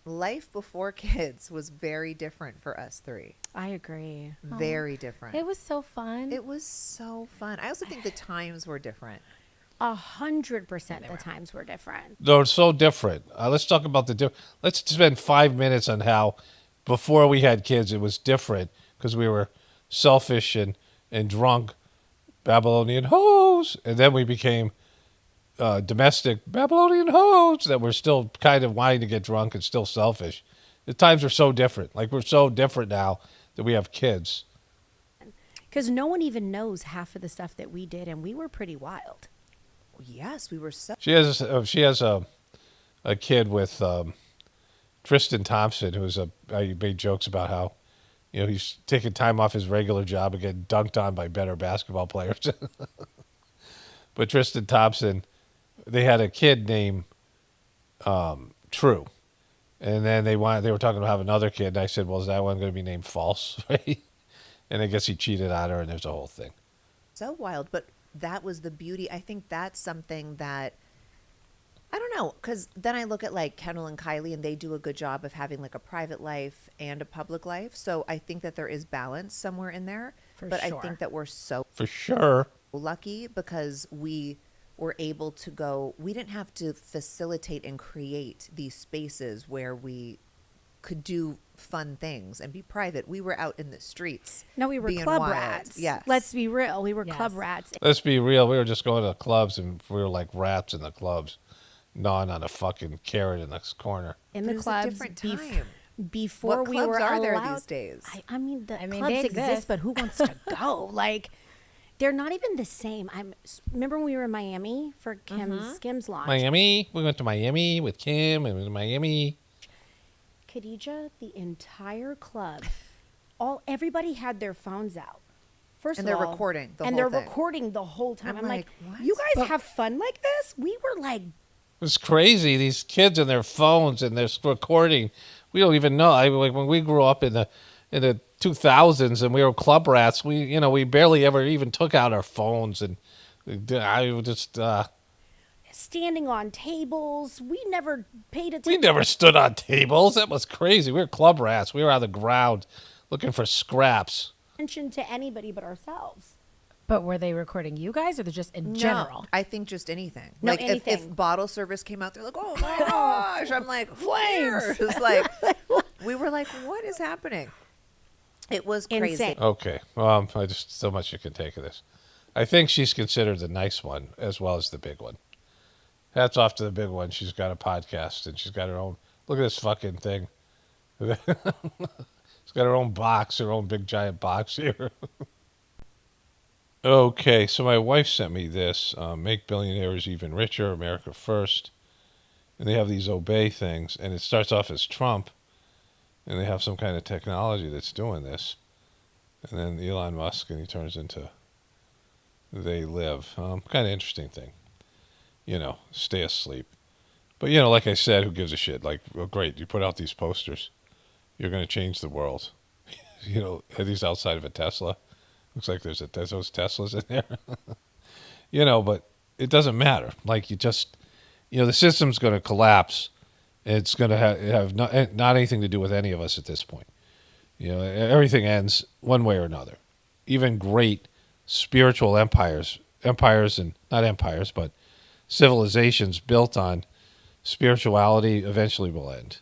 life before kids was very different for us three. I agree. Very different. It was so fun. It was so fun. I also think the times were different. 100% the times were different. They're so different. Let's talk about the Let's spend 5 minutes on how before we had kids it was different because we were selfish and drunk Babylonian hoes, and then we became domestic Babylonian hoes that were still kind of wanting to get drunk and still selfish. The times are so different. Like, we're so different now that we have kids. Because no one even knows half of the stuff that we did, and we were pretty wild. Yes, we were so. She has a kid with Tristan Thompson, I made jokes about how, you know, he's taking time off his regular job and getting dunked on by better basketball players. But Tristan Thompson, they had a kid named True, and then they were talking about having another kid, and I said, well, is that one going to be named False? Right? And I guess he cheated on her, and there's a whole thing. So wild, but that was the beauty. I think that's something that I don't know, because then I look at like Kendall and Kylie, and they do a good job of having like a private life and a public life. So I think that there is balance somewhere in there. But I think that we're so For sure. lucky because we were able to go. We didn't have to facilitate and create these spaces where we could do fun things and be private. We were out in the streets. No, we were being club wild. rats. Yes. Let's be real. We were Yes. club rats. Let's be real. We were just going to the clubs, and we were like rats in the clubs, gnawing on a fucking carrot in this corner. In But the it was a clubs different bef- time. before What we clubs were are allowed. there these days? I mean, the mean, clubs they exist, exist. but who wants to go? Like, they're not even the same. Remember when we were in Miami for Kim's Skims launch? Miami. We went to Miami with Kim, and we went to Miami. Khadija, the entire club, everybody had their phones out. First And of they're all, recording the and whole they're thing. recording the whole time. I'm I'm like, like, what? you guys have fun like this? We were like, It's crazy. These kids and their phones and they're recording. We don't even know. Like when we grew up in the 2000s and we were club rats, we barely ever even took out our phones, and I just standing on tables. We never paid attention. We never stood on tables. That was crazy. We were club rats. We were on the ground looking for scraps. To anybody but ourselves. But were they recording you guys or they're just in No, general? I think just anything. No, like anything. If bottle service came out, they're like, "Oh my gosh!" I'm like, "Flames!" It's like we were like, "What is happening?" It was crazy. Insane. Okay. Well, I just so much you can take of this. I think she's considered the nice one as well as the big one. Hats off to the big one. She's got a podcast and she's got her own. Look at this fucking thing. She's got her own box, her own big giant box here. Okay, so my wife sent me this. Make billionaires even richer, America first. And they have these obey things, and it starts off as Trump, and they have some kind of technology that's doing this. And then Elon Musk, and he turns into they live. Kind of interesting thing. Stay asleep. But, like I said, who gives a shit? Like, well, great, you put out these posters. You're going to change the world. Are these outside of a Tesla? Looks like there's those Teslas in there. But it doesn't matter. Like, you just, the system's going to collapse. It's going to have not anything to do with any of us at this point. Everything ends one way or another. Even great spiritual empires and not empires, but civilizations built on spirituality eventually will end.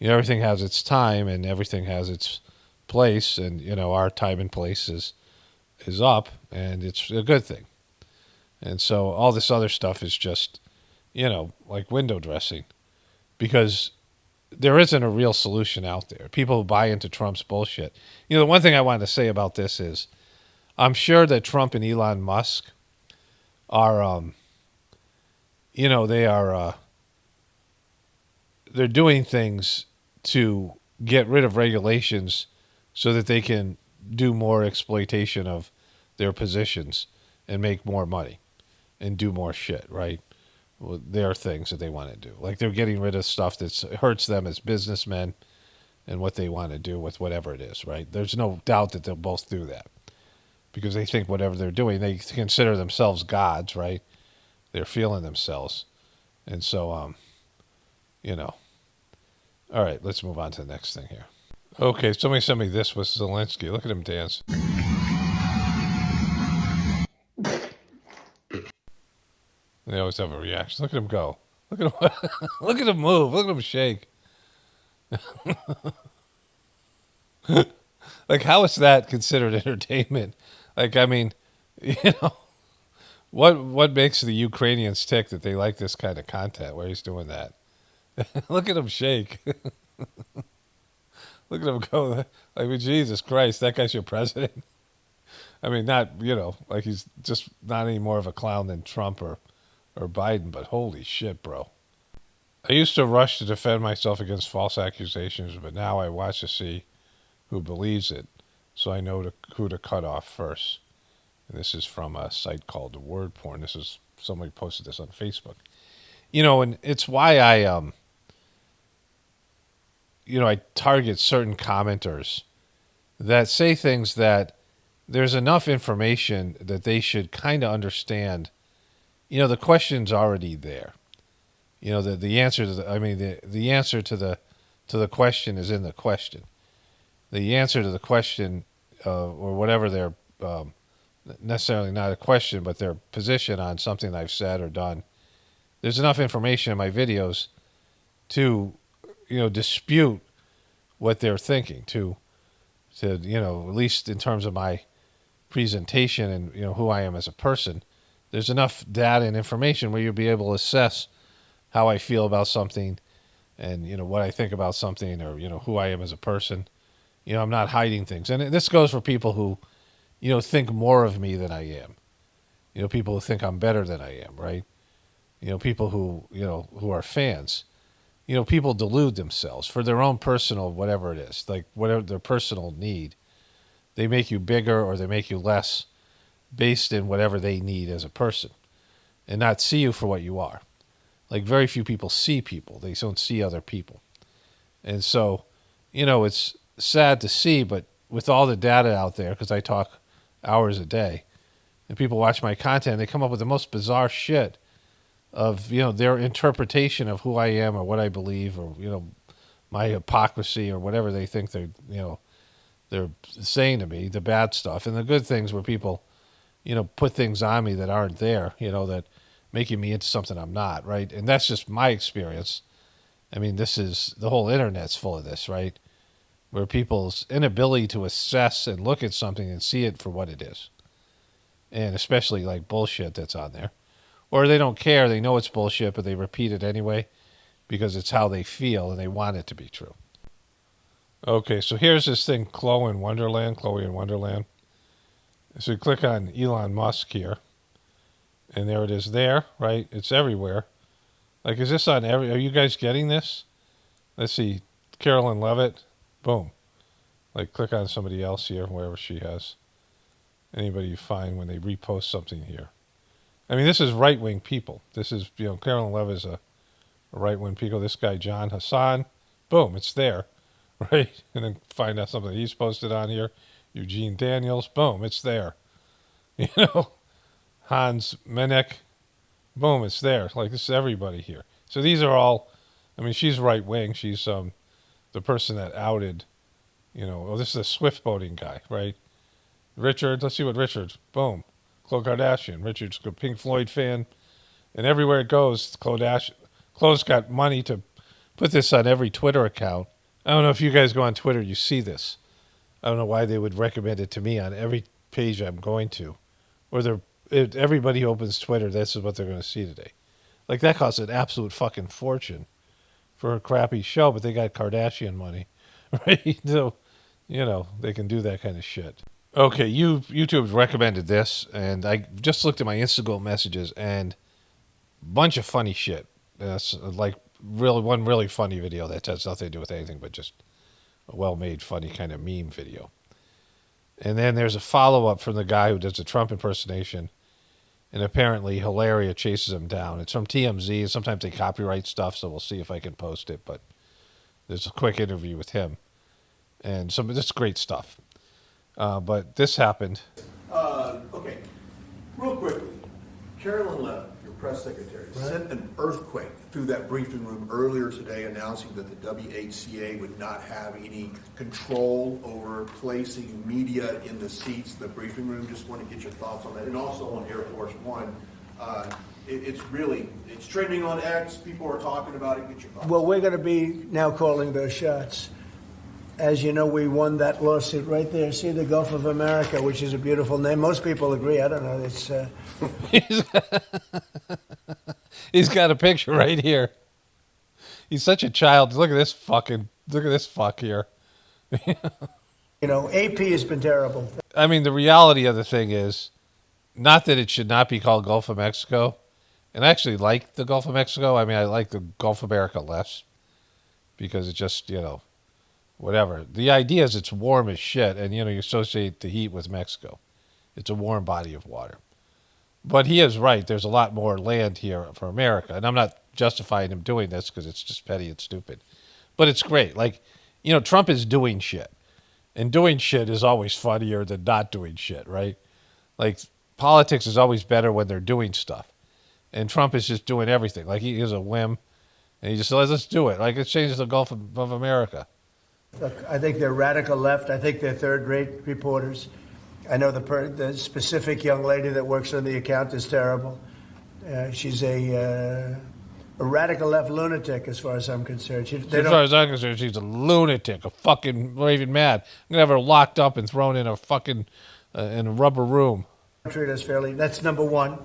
Everything has its time and everything has its place, and our time and place is up, and it's a good thing. And so all this other stuff is just, like window dressing, because there isn't a real solution out there. People who buy into Trump's bullshit. The one thing I wanted to say about this is, I'm sure that Trump and Elon Musk are, they're doing things to get rid of regulations so that they can do more exploitation of their positions and make more money and do more shit, right? Well, there are things that they want to do. Like, they're getting rid of stuff that hurts them as businessmen and what they want to do with whatever it is, right? There's no doubt that they'll both do that because they think whatever they're doing, they consider themselves gods, right? They're feeling themselves. And so, All right, let's move on to the next thing here. Okay, somebody sent me this with Zelensky. Look at him dance. They always have a reaction. Look at him go. Look at him. Look at him move. Look at him shake. Like, how is that considered entertainment? Like, I mean, what makes the Ukrainians tick that they like this kind of content where he's doing that? Look at him shake. Look at him go. Like, Jesus Christ, that guy's your president. I mean, not, like he's just not any more of a clown than Trump or Biden, but holy shit, bro. I used to rush to defend myself against false accusations, but now I watch to see who believes it, so I know who to cut off first. And this is from a site called Word Porn. This is somebody posted this on Facebook. And it's why I target certain commenters that say things that there's enough information that they should kind of understand. The question's already there. The answer to the answer to the question is in the question. The answer to the question, or whatever their necessarily not a question, but their position on something I've said or done. There's enough information in my videos to, dispute what they're thinking, to at least in terms of my presentation and, who I am as a person. There's enough data and information where you'll be able to assess how I feel about something and, what I think about something or, who I am as a person. I'm not hiding things. And this goes for people who, think more of me than I am. People who think I'm better than I am, right? People who, who are fans. People delude themselves for their own personal whatever it is, like whatever their personal need. They make you bigger or they make you less based in whatever they need as a person and not see you for what you are. Like, very few people see people. They don't see other people. And so, it's sad to see, but with all the data out there, because I talk hours a day, and people watch my content, they come up with the most bizarre shit of, their interpretation of who I am or what I believe, or, my hypocrisy or whatever they think they're saying to me, the bad stuff. And the good things where people, put things on me that aren't there, that making me into something I'm not, right? And that's just my experience. I mean, the whole internet's full of this, right? Where people's inability to assess and look at something and see it for what it is. And especially like bullshit that's on there. Or they don't care, they know it's bullshit, but they repeat it anyway because it's how they feel and they want it to be true. Okay, so here's this thing, Khloe in Wonderland. So you click on Elon Musk here, and there it is there, right? It's everywhere. Like, is this on are you guys getting this? Let's see, Carolyn Levitt, boom. Like, click on somebody else here, wherever she has. Anybody you find when they repost something here. I mean, this is right-wing people. This is, Carolyn Levitt is a right-wing people. This guy, John Hassan, boom, it's there, right? And then find out something he's posted on here. Eugene Daniels, boom, it's there. Hans Menek, boom, it's there. Like, this is everybody here. So these are all, I mean, she's right-wing. She's the person that outed, this is a Swift boating guy, right? Richard, let's see what Richard's, boom. Khloe Kardashian. Richard's a Pink Floyd fan. And everywhere it goes, Khloe's got money to put this on every Twitter account. I don't know if you guys go on Twitter, you see this. I don't know why they would recommend it to me on every page I'm going to. Or everybody who opens Twitter, this is what they're going to see today. Like, that costs an absolute fucking fortune for a crappy show, but they got Kardashian money, right? So, they can do that kind of shit. Okay, YouTube recommended this, and I just looked at my Instagram messages, and a bunch of funny shit. That's like one really funny video that has nothing to do with anything but just a well-made, funny kind of meme video. And then there's a follow-up from the guy who does the Trump impersonation, and apparently Hilaria chases him down. It's from TMZ, and sometimes they copyright stuff, so we'll see if I can post it, but there's a quick interview with him. And this is great stuff. But this happened. Okay, real quickly, Carolyn Levitt, your press secretary, sent an earthquake through that briefing room earlier today announcing that the WHCA would not have any control over placing media in the seats in the briefing room. Just want to get your thoughts on that. And also on Air Force One, it's trending on X. People are talking about it. Get your thoughts. Well, we're going to be now calling those shots. As you know, we won that lawsuit right there. See, the Gulf of America, which is a beautiful name. Most people agree. I don't know. It's He's got a picture right here. He's such a child. Look at this fuck here. AP has been terrible. I mean, the reality of the thing is, not that it should not be called Gulf of Mexico. And I actually like the Gulf of Mexico. I mean, I like the Gulf of America less because it just, whatever. The idea is it's warm as shit, and, you associate the heat with Mexico. It's a warm body of water. But he is right. There's a lot more land here for America. And I'm not justifying him doing this because it's just petty and stupid. But it's great. Like, Trump is doing shit. And doing shit is always funnier than not doing shit, right? Like, politics is always better when they're doing stuff. And Trump is just doing everything. Like, he is a whim. And he just says, let's do it. Like, it changes the Gulf of America. Look, I think they're radical left. I think they're third-rate reporters. I know the specific young lady that works on the account is terrible. She's a radical left lunatic, as far as I'm concerned. As far as I'm concerned, she's a lunatic, a fucking raving mad. I'm gonna have her locked up and thrown in a fucking in a rubber room. Treat us fairly. That's number one.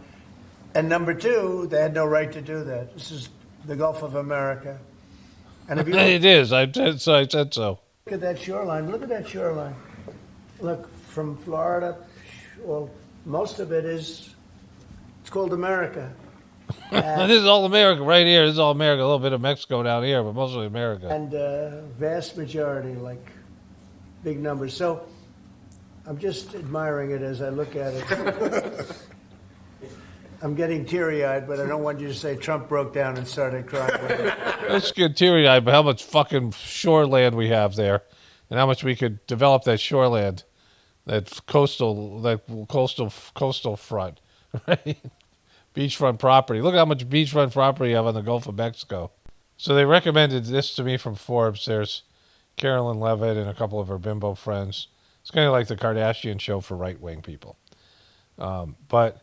And number two, they had no right to do that. This is the Gulf of America. And if you it is. I said so. Look at that shoreline. Look at that shoreline. Look, from Florida, well, most of it it's called America. This is all America right here. This is all America. A little bit of Mexico down here, but mostly America. And vast majority, like big numbers. So I'm just admiring it as I look at it. I'm getting teary-eyed, but I don't want you to say Trump broke down and started crying. Let's get teary-eyed, but how much fucking shoreland we have there, and how much we could develop that shoreland, that coastal front, right? beachfront property. Look how much beachfront property you have on the Gulf of Mexico. So they recommended this to me from Forbes. There's Carolyn Levitt and a couple of her bimbo friends. It's kind of like the Kardashian show for right-wing people. But,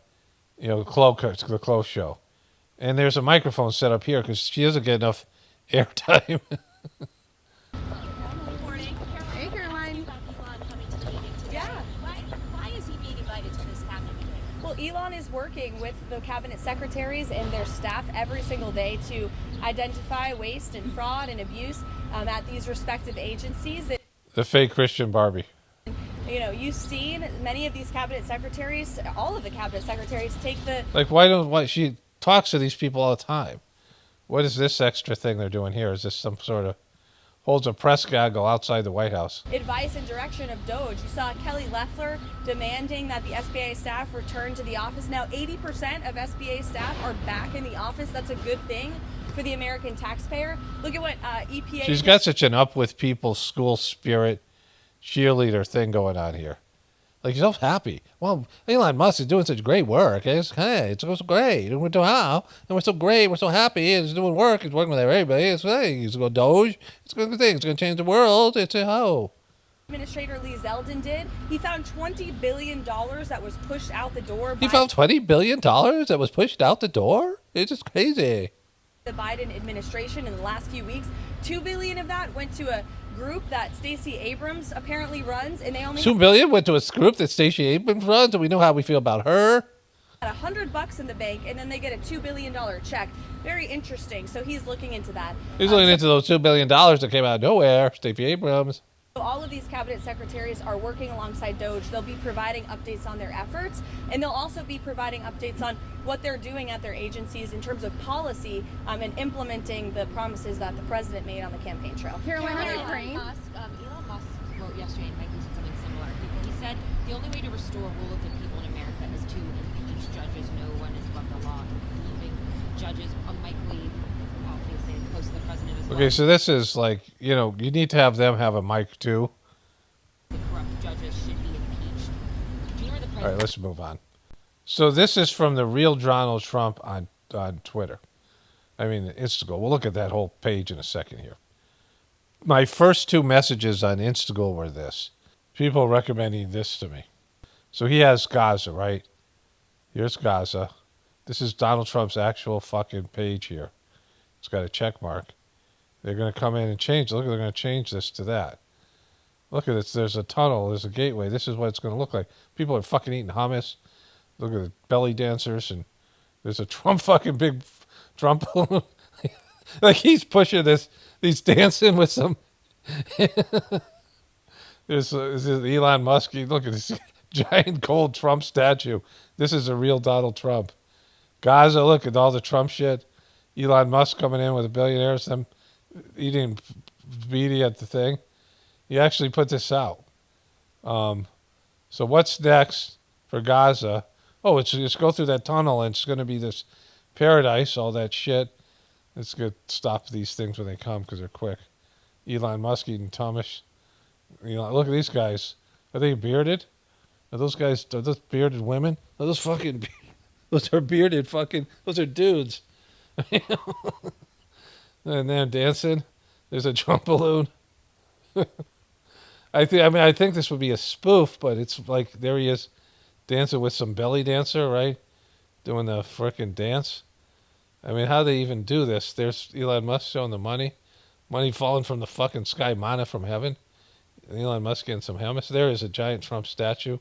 you know, the Khloe show. And there's a microphone set up here because she doesn't get enough airtime. Hey, Caroline. Yeah. Why is he being invited to this cabinet meeting? Well, Elon is working with the cabinet secretaries and their staff every single day to identify waste and fraud and abuse at these respective agencies. The fake Christian Barbie. You know, you've seen many of these cabinet secretaries, all of the cabinet secretaries, take the... Like, why she talks to these people all the time. What is this extra thing they're doing here? Is this some sort of... holds a press gaggle outside the White House? Advice and direction of DOGE. You saw Kelly Loeffler demanding that the SBA staff return to the office. Now, 80% of SBA staff are back in the office. That's a good thing for the American taxpayer. Look at what EPA... She's got such an up with people, school spirit, cheerleader thing going on here. Like, you're so happy. Well, Elon Musk is doing such great work. It's so great. And we're doing how? And we're so great. We're so happy. He's doing work. He's working with everybody. It's great. He's going to DOGE. It's a good thing. It's going to change the world. It's a how. Administrator Lee Zeldin did. He found $20 billion that was pushed out the door. He found $20 billion that was pushed out the door? It's just crazy. The Biden administration in the last few weeks. $2 billion of that went to a group that Stacey Abrams apparently runs, and they only $2 billion went to a group that Stacey Abrams runs, and we know how we feel about her. $100 in the bank, and then they get a $2 billion check. Very interesting. So he's looking into that. He's looking into those $2 billion that came out of nowhere. Stacey Abrams. So all of these cabinet secretaries are working alongside DOGE. They'll be providing updates on their efforts, and they'll also be providing updates on what they're doing at their agencies in terms of policy and implementing the promises that the president made on the campaign trail. Elon Musk wrote yesterday, and Mikey said something similar. He said the only way to restore rule of the people in America is to impeach judges. No one is above the law, including judges unlikely, obviously, close to the president as well. Okay, so this is like, you know, you need to have them have a mic too. The corrupt judges should be impeached. Do you know where the president... All right, let's move on. So this is from the real Donald Trump on Twitter. I mean, Instagram. We'll look at that whole page in a second here. My first two messages on Instagram were this. People recommending this to me. So he has Gaza, right? Here's Gaza. This is Donald Trump's actual fucking page here. It's got a check mark. They're going to come in and change. Look, they're going to change this to that. Look at this. There's a tunnel. There's a gateway. This is what it's going to look like. People are fucking eating hummus. Look at the belly dancers. And there's a Trump fucking big Trump balloon. Like he's pushing this. He's dancing with some. There's Elon Musk. Look at this giant gold Trump statue. This is a real Donald Trump. Gaza, look at all the Trump shit. Elon Musk coming in with a billionaires, them eating beanie at the thing. He actually put this out. So what's next for Gaza? Oh, it's just go through that tunnel and it's going to be this paradise, all that shit. It's going to stop these things when they come because they're quick. Elon Musk eating Thomas. You know, look at these guys. Are they bearded? Are those guys, are those bearded women? Are those fucking, those are bearded fucking, those are dudes. And they're dancing. There's a Trump balloon. I think this would be a spoof, but it's like, there he is dancing with some belly dancer, right? Doing the frickin' dance. I mean, how do they even do this? There's Elon Musk showing the money. Money falling from the fucking sky, manna from heaven. And Elon Musk getting some hummus. There is a giant Trump statue.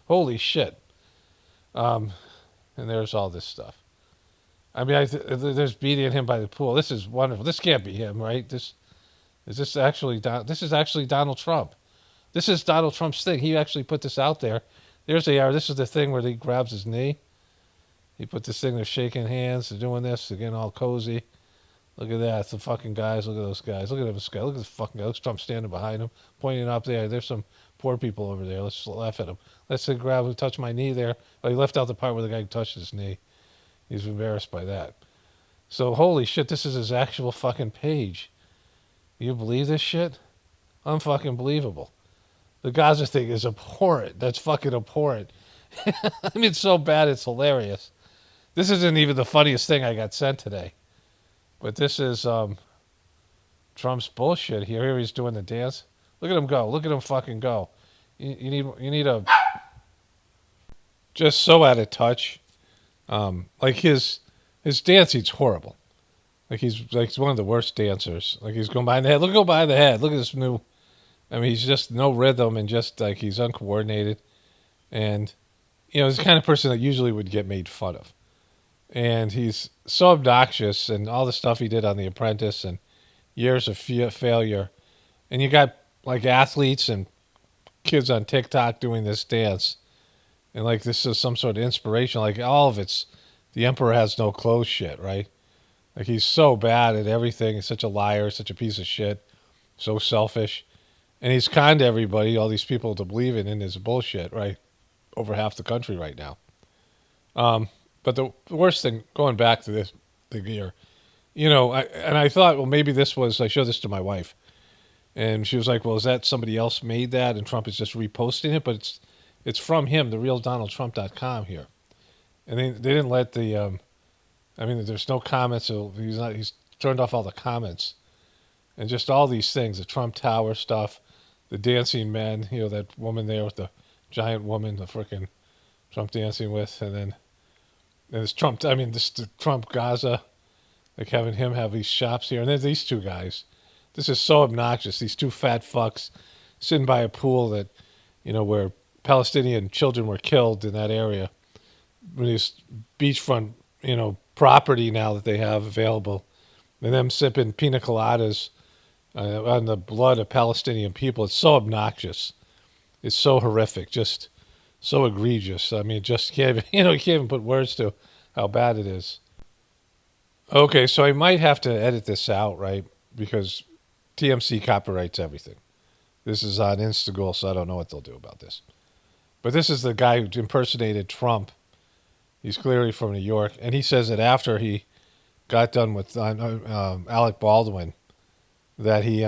Holy shit. And there's all this stuff. I mean, there's beating him by the pool. This is wonderful. This can't be him, right? This is actually Donald Trump. This is Donald Trump's thing. He actually put this out there. There's the hour. This is the thing where he grabs his knee. He put this thing. They're shaking hands. They're doing this. They're getting all cozy. Look at that. It's the fucking guys. Look at those guys. Look at this guy. Look at this fucking guy. Looks Trump standing behind him, pointing up there. There's some poor people over there. Let's laugh at him. Let's say grab him, touch my knee there. Oh, he left out the part where the guy touched his knee. He's embarrassed by that. So, holy shit, this is his actual fucking page. You believe this shit? Unfucking believable. The Gaza thing is abhorrent. That's fucking abhorrent. I mean, it's so bad, it's hilarious. This isn't even the funniest thing I got sent today. But this is Trump's bullshit here. Here he's doing the dance. Look at him go. Look at him fucking go. You need a... Just so out of touch. Like his dancing's horrible. Like he's one of the worst dancers. Like he's going behind the head. Look, go behind the head. Look at this new... I mean, he's just no rhythm and just like he's uncoordinated. And, you know, he's the kind of person that usually would get made fun of. And he's so obnoxious and all the stuff he did on The Apprentice and years of failure. And you got like athletes and kids on TikTok doing this dance. And like this is some sort of inspiration. Like all of it's the emperor has no clothes shit, right? Like he's so bad at everything. He's such a liar, such a piece of shit, so selfish. And he's conned everybody, all these people to believe in his bullshit, right? Over half the country right now. But the worst thing, going back to this thing here, you know, I thought, well, maybe this was, I showed this to my wife. And she was like, well, is that somebody else made that? And Trump is just reposting it? But it's from him, the real DonaldTrump.com here. And they didn't let the, I mean, there's no comments. So he's turned off all the comments. And just all these things, the Trump Tower stuff, the dancing men, you know, that woman there with the giant woman, the frickin' Trump dancing with, and then there's Trump, I mean, the Trump Gaza, like having him have these shops here. And then these two guys. This is so obnoxious. These two fat fucks sitting by a pool that, you know, where Palestinian children were killed in that area. This beachfront, you know, property now that they have available. And them sipping pina coladas on the blood of Palestinian people. It's so obnoxious. It's so horrific. Just so egregious. I mean, just can't even, you know, you can't even put words to how bad it is. Okay, so I might have to edit this out, right? Because TMZ copyrights everything. This is on Instagram, so I don't know what they'll do about this. But this is the guy who impersonated Trump. He's clearly from New York. And he says that after he got done with Alec Baldwin, that he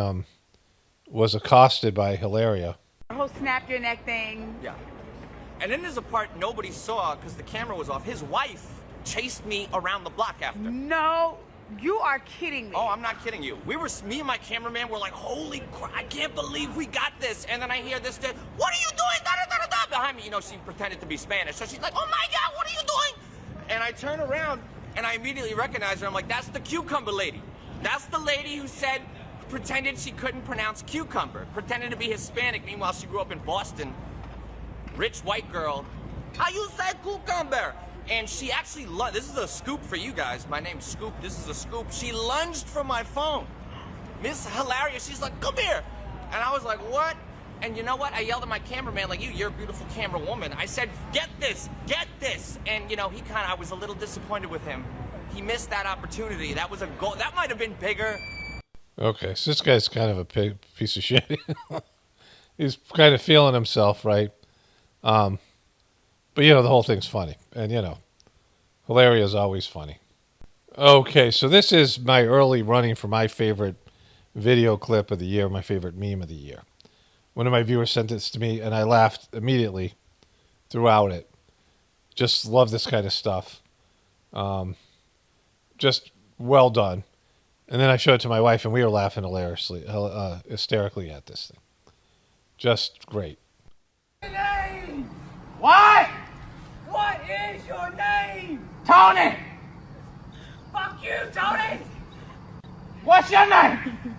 was accosted by Hilaria. The whole snap your neck thing. Yeah. And then there's a part nobody saw because the camera was off. His wife chased me around the block after. No, you are kidding me. Oh, I'm not kidding you. Me and my cameraman were like, holy crap, I can't believe we got this. And then I hear this, what are you doing? Da, da, da, da, da. Behind me, you know, she pretended to be Spanish. So she's like, oh my God, what are you doing? And I turn around and I immediately recognize her. I'm like, that's the cucumber lady. That's the lady who said, pretended she couldn't pronounce cucumber, pretended to be Hispanic. Meanwhile, she grew up in Boston. Rich white girl. How you say cucumber? And she actually, this is a scoop for you guys. My name's Scoop. This is a scoop. She lunged for my phone. Miss Hilaria, she's like, come here. And I was like, what? And you know what? I yelled at my cameraman, like, you're a beautiful camera woman. I said, get this, get this. And, you know, I was a little disappointed with him. He missed that opportunity. That was a goal. That might have been bigger. Okay, so this guy's kind of a piece of shit. He's kind of feeling himself, right? But, you know, the whole thing's funny. And, you know, Hilaria is always funny. Okay, so this is my early running for my favorite video clip of the year, my favorite meme of the year. One of my viewers sent this to me, and I laughed immediately throughout it. Just love this kind of stuff. Just well done. And then I showed it to my wife, and we were laughing hilariously, hysterically at this thing. Just great. Name? What? What is your name? Tony! Fuck you, Tony! What's your name?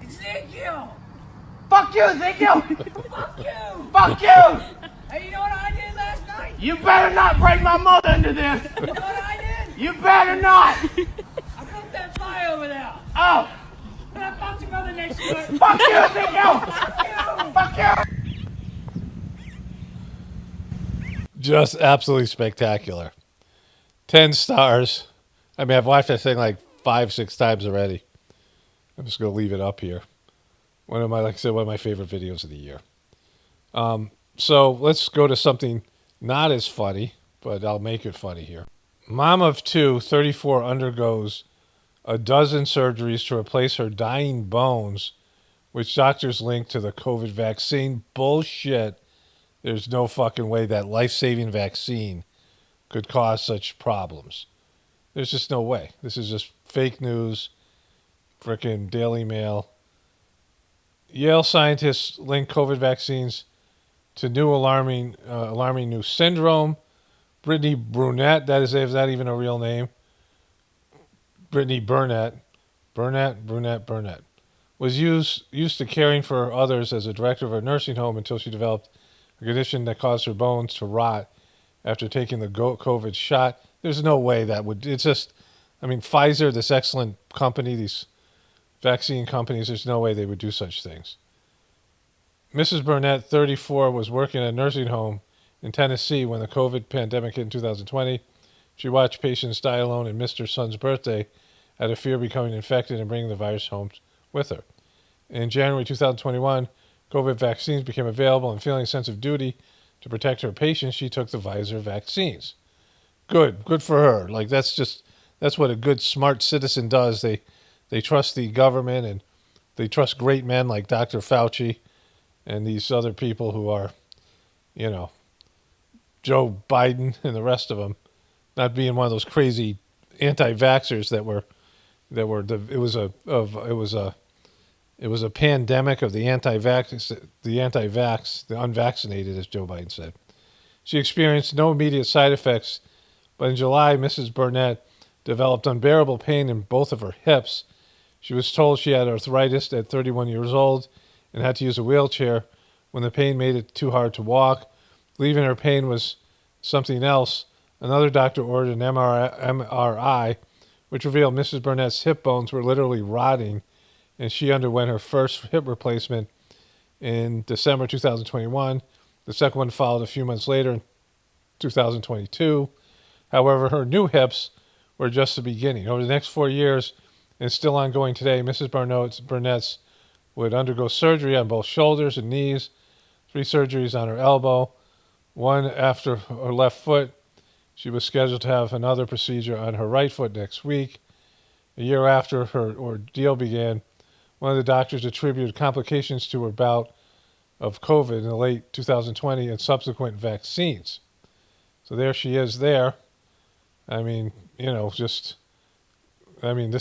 Ezekiel! Fuck you, Ezekiel! Fuck you! Fuck you! Hey, you know what I did last night? You better not break my mother into this! You know what I did? You better not! I put that fire over there! Oh! And I fucked your mother next to it! Fuck you, Ezekiel! Fuck you! Fuck you! Just absolutely spectacular. 10 stars. I mean, I've watched that thing like 5-6 times already. I'm just going to leave it up here. Like I said, one of my favorite videos of the year. So let's go to something not as funny, but I'll make it funny here. Mom of 2, 34, undergoes a dozen surgeries to replace her dying bones, which doctors link to the COVID vaccine. Bullshit. There's no fucking way that life-saving vaccine could cause such problems. There's just no way. This is just fake news. Frickin' Daily Mail. Yale scientists link COVID vaccines to new alarming new syndrome. Brittany Brunette, is that even a real name? Brittany Burnett, was used to caring for others as a director of a nursing home until she developed a condition that caused her bones to rot after taking the COVID shot. There's no way that would, it's just, Pfizer, this excellent company, these vaccine companies, there's no way they would do such things. Mrs. Burnett, 34, was working at a nursing home in Tennessee when the COVID pandemic hit in 2020. She watched patients die alone and missed her son's birthday out of fear of becoming infected and bringing the virus home with her. In January 2021, COVID vaccines became available, and feeling a sense of duty to protect her patients, she took the Pfizer vaccines. Good for her. That's what a good, smart citizen does. They trust the government, and they trust great men like Dr. Fauci and these other people who are, Joe Biden and the rest of them, not being one of those crazy anti-vaxxers it was a pandemic of the unvaccinated, as Joe Biden said. She experienced no immediate side effects, but in July, Mrs. Burnett developed unbearable pain in both of her hips. She was told she had arthritis at 31 years old and had to use a wheelchair when the pain made it too hard to walk. Believing her pain was something else, another doctor ordered an MRI, which revealed Mrs. Burnett's hip bones were literally rotting, and she underwent her first hip replacement in December 2021. The second one followed a few months later in 2022. However, her new hips were just the beginning. Over the next 4 years, and still ongoing today, Mrs. Burnett's would undergo surgery on both shoulders and knees, 3 surgeries on her elbow, 1 after her left foot. She was scheduled to have another procedure on her right foot next week. A year after her ordeal began, one of the doctors attributed complications to her bout of COVID in the late 2020 and subsequent vaccines. So there she is there. This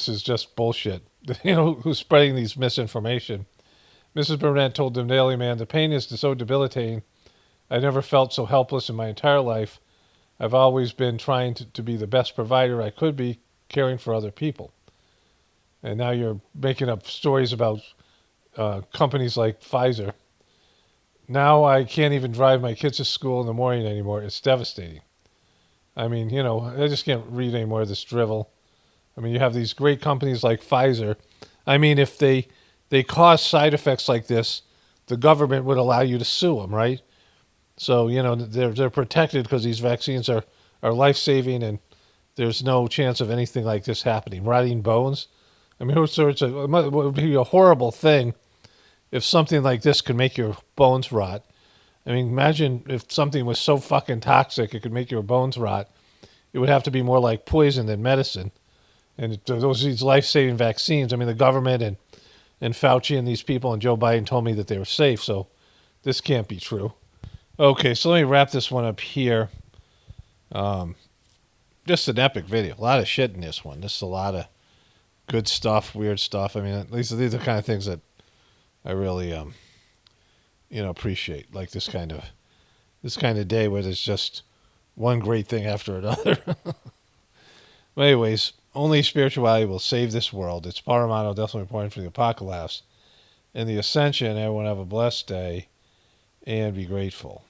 is just bullshit. Who's spreading these misinformation? Mrs. Burnett told the Daily Man, the pain is so debilitating. I never felt so helpless in my entire life. I've always been trying to be the best provider I could be, caring for other people. And now you're making up stories about companies like Pfizer. Now I can't even drive my kids to school in the morning anymore. It's devastating. I just can't read any more of this drivel. You have these great companies like Pfizer. If they cause side effects like this, the government would allow you to sue them, right? So, they're protected because these vaccines are life-saving, and there's no chance of anything like this happening. Rotting bones? It would be a horrible thing if something like this could make your bones rot. Imagine if something was so fucking toxic it could make your bones rot. It would have to be more like poison than medicine. And these life-saving vaccines, the government and Fauci and these people and Joe Biden told me that they were safe, so this can't be true. Okay, so let me wrap this one up here. Just an epic video. A lot of shit in this one. Just a lot of good stuff, weird stuff. These are the kind of things that I really, appreciate. Like this kind of day where there's just one great thing after another. But anyways, only spirituality will save this world. It's paramount, definitely important for the apocalypse and the ascension. Everyone have a blessed day and be grateful.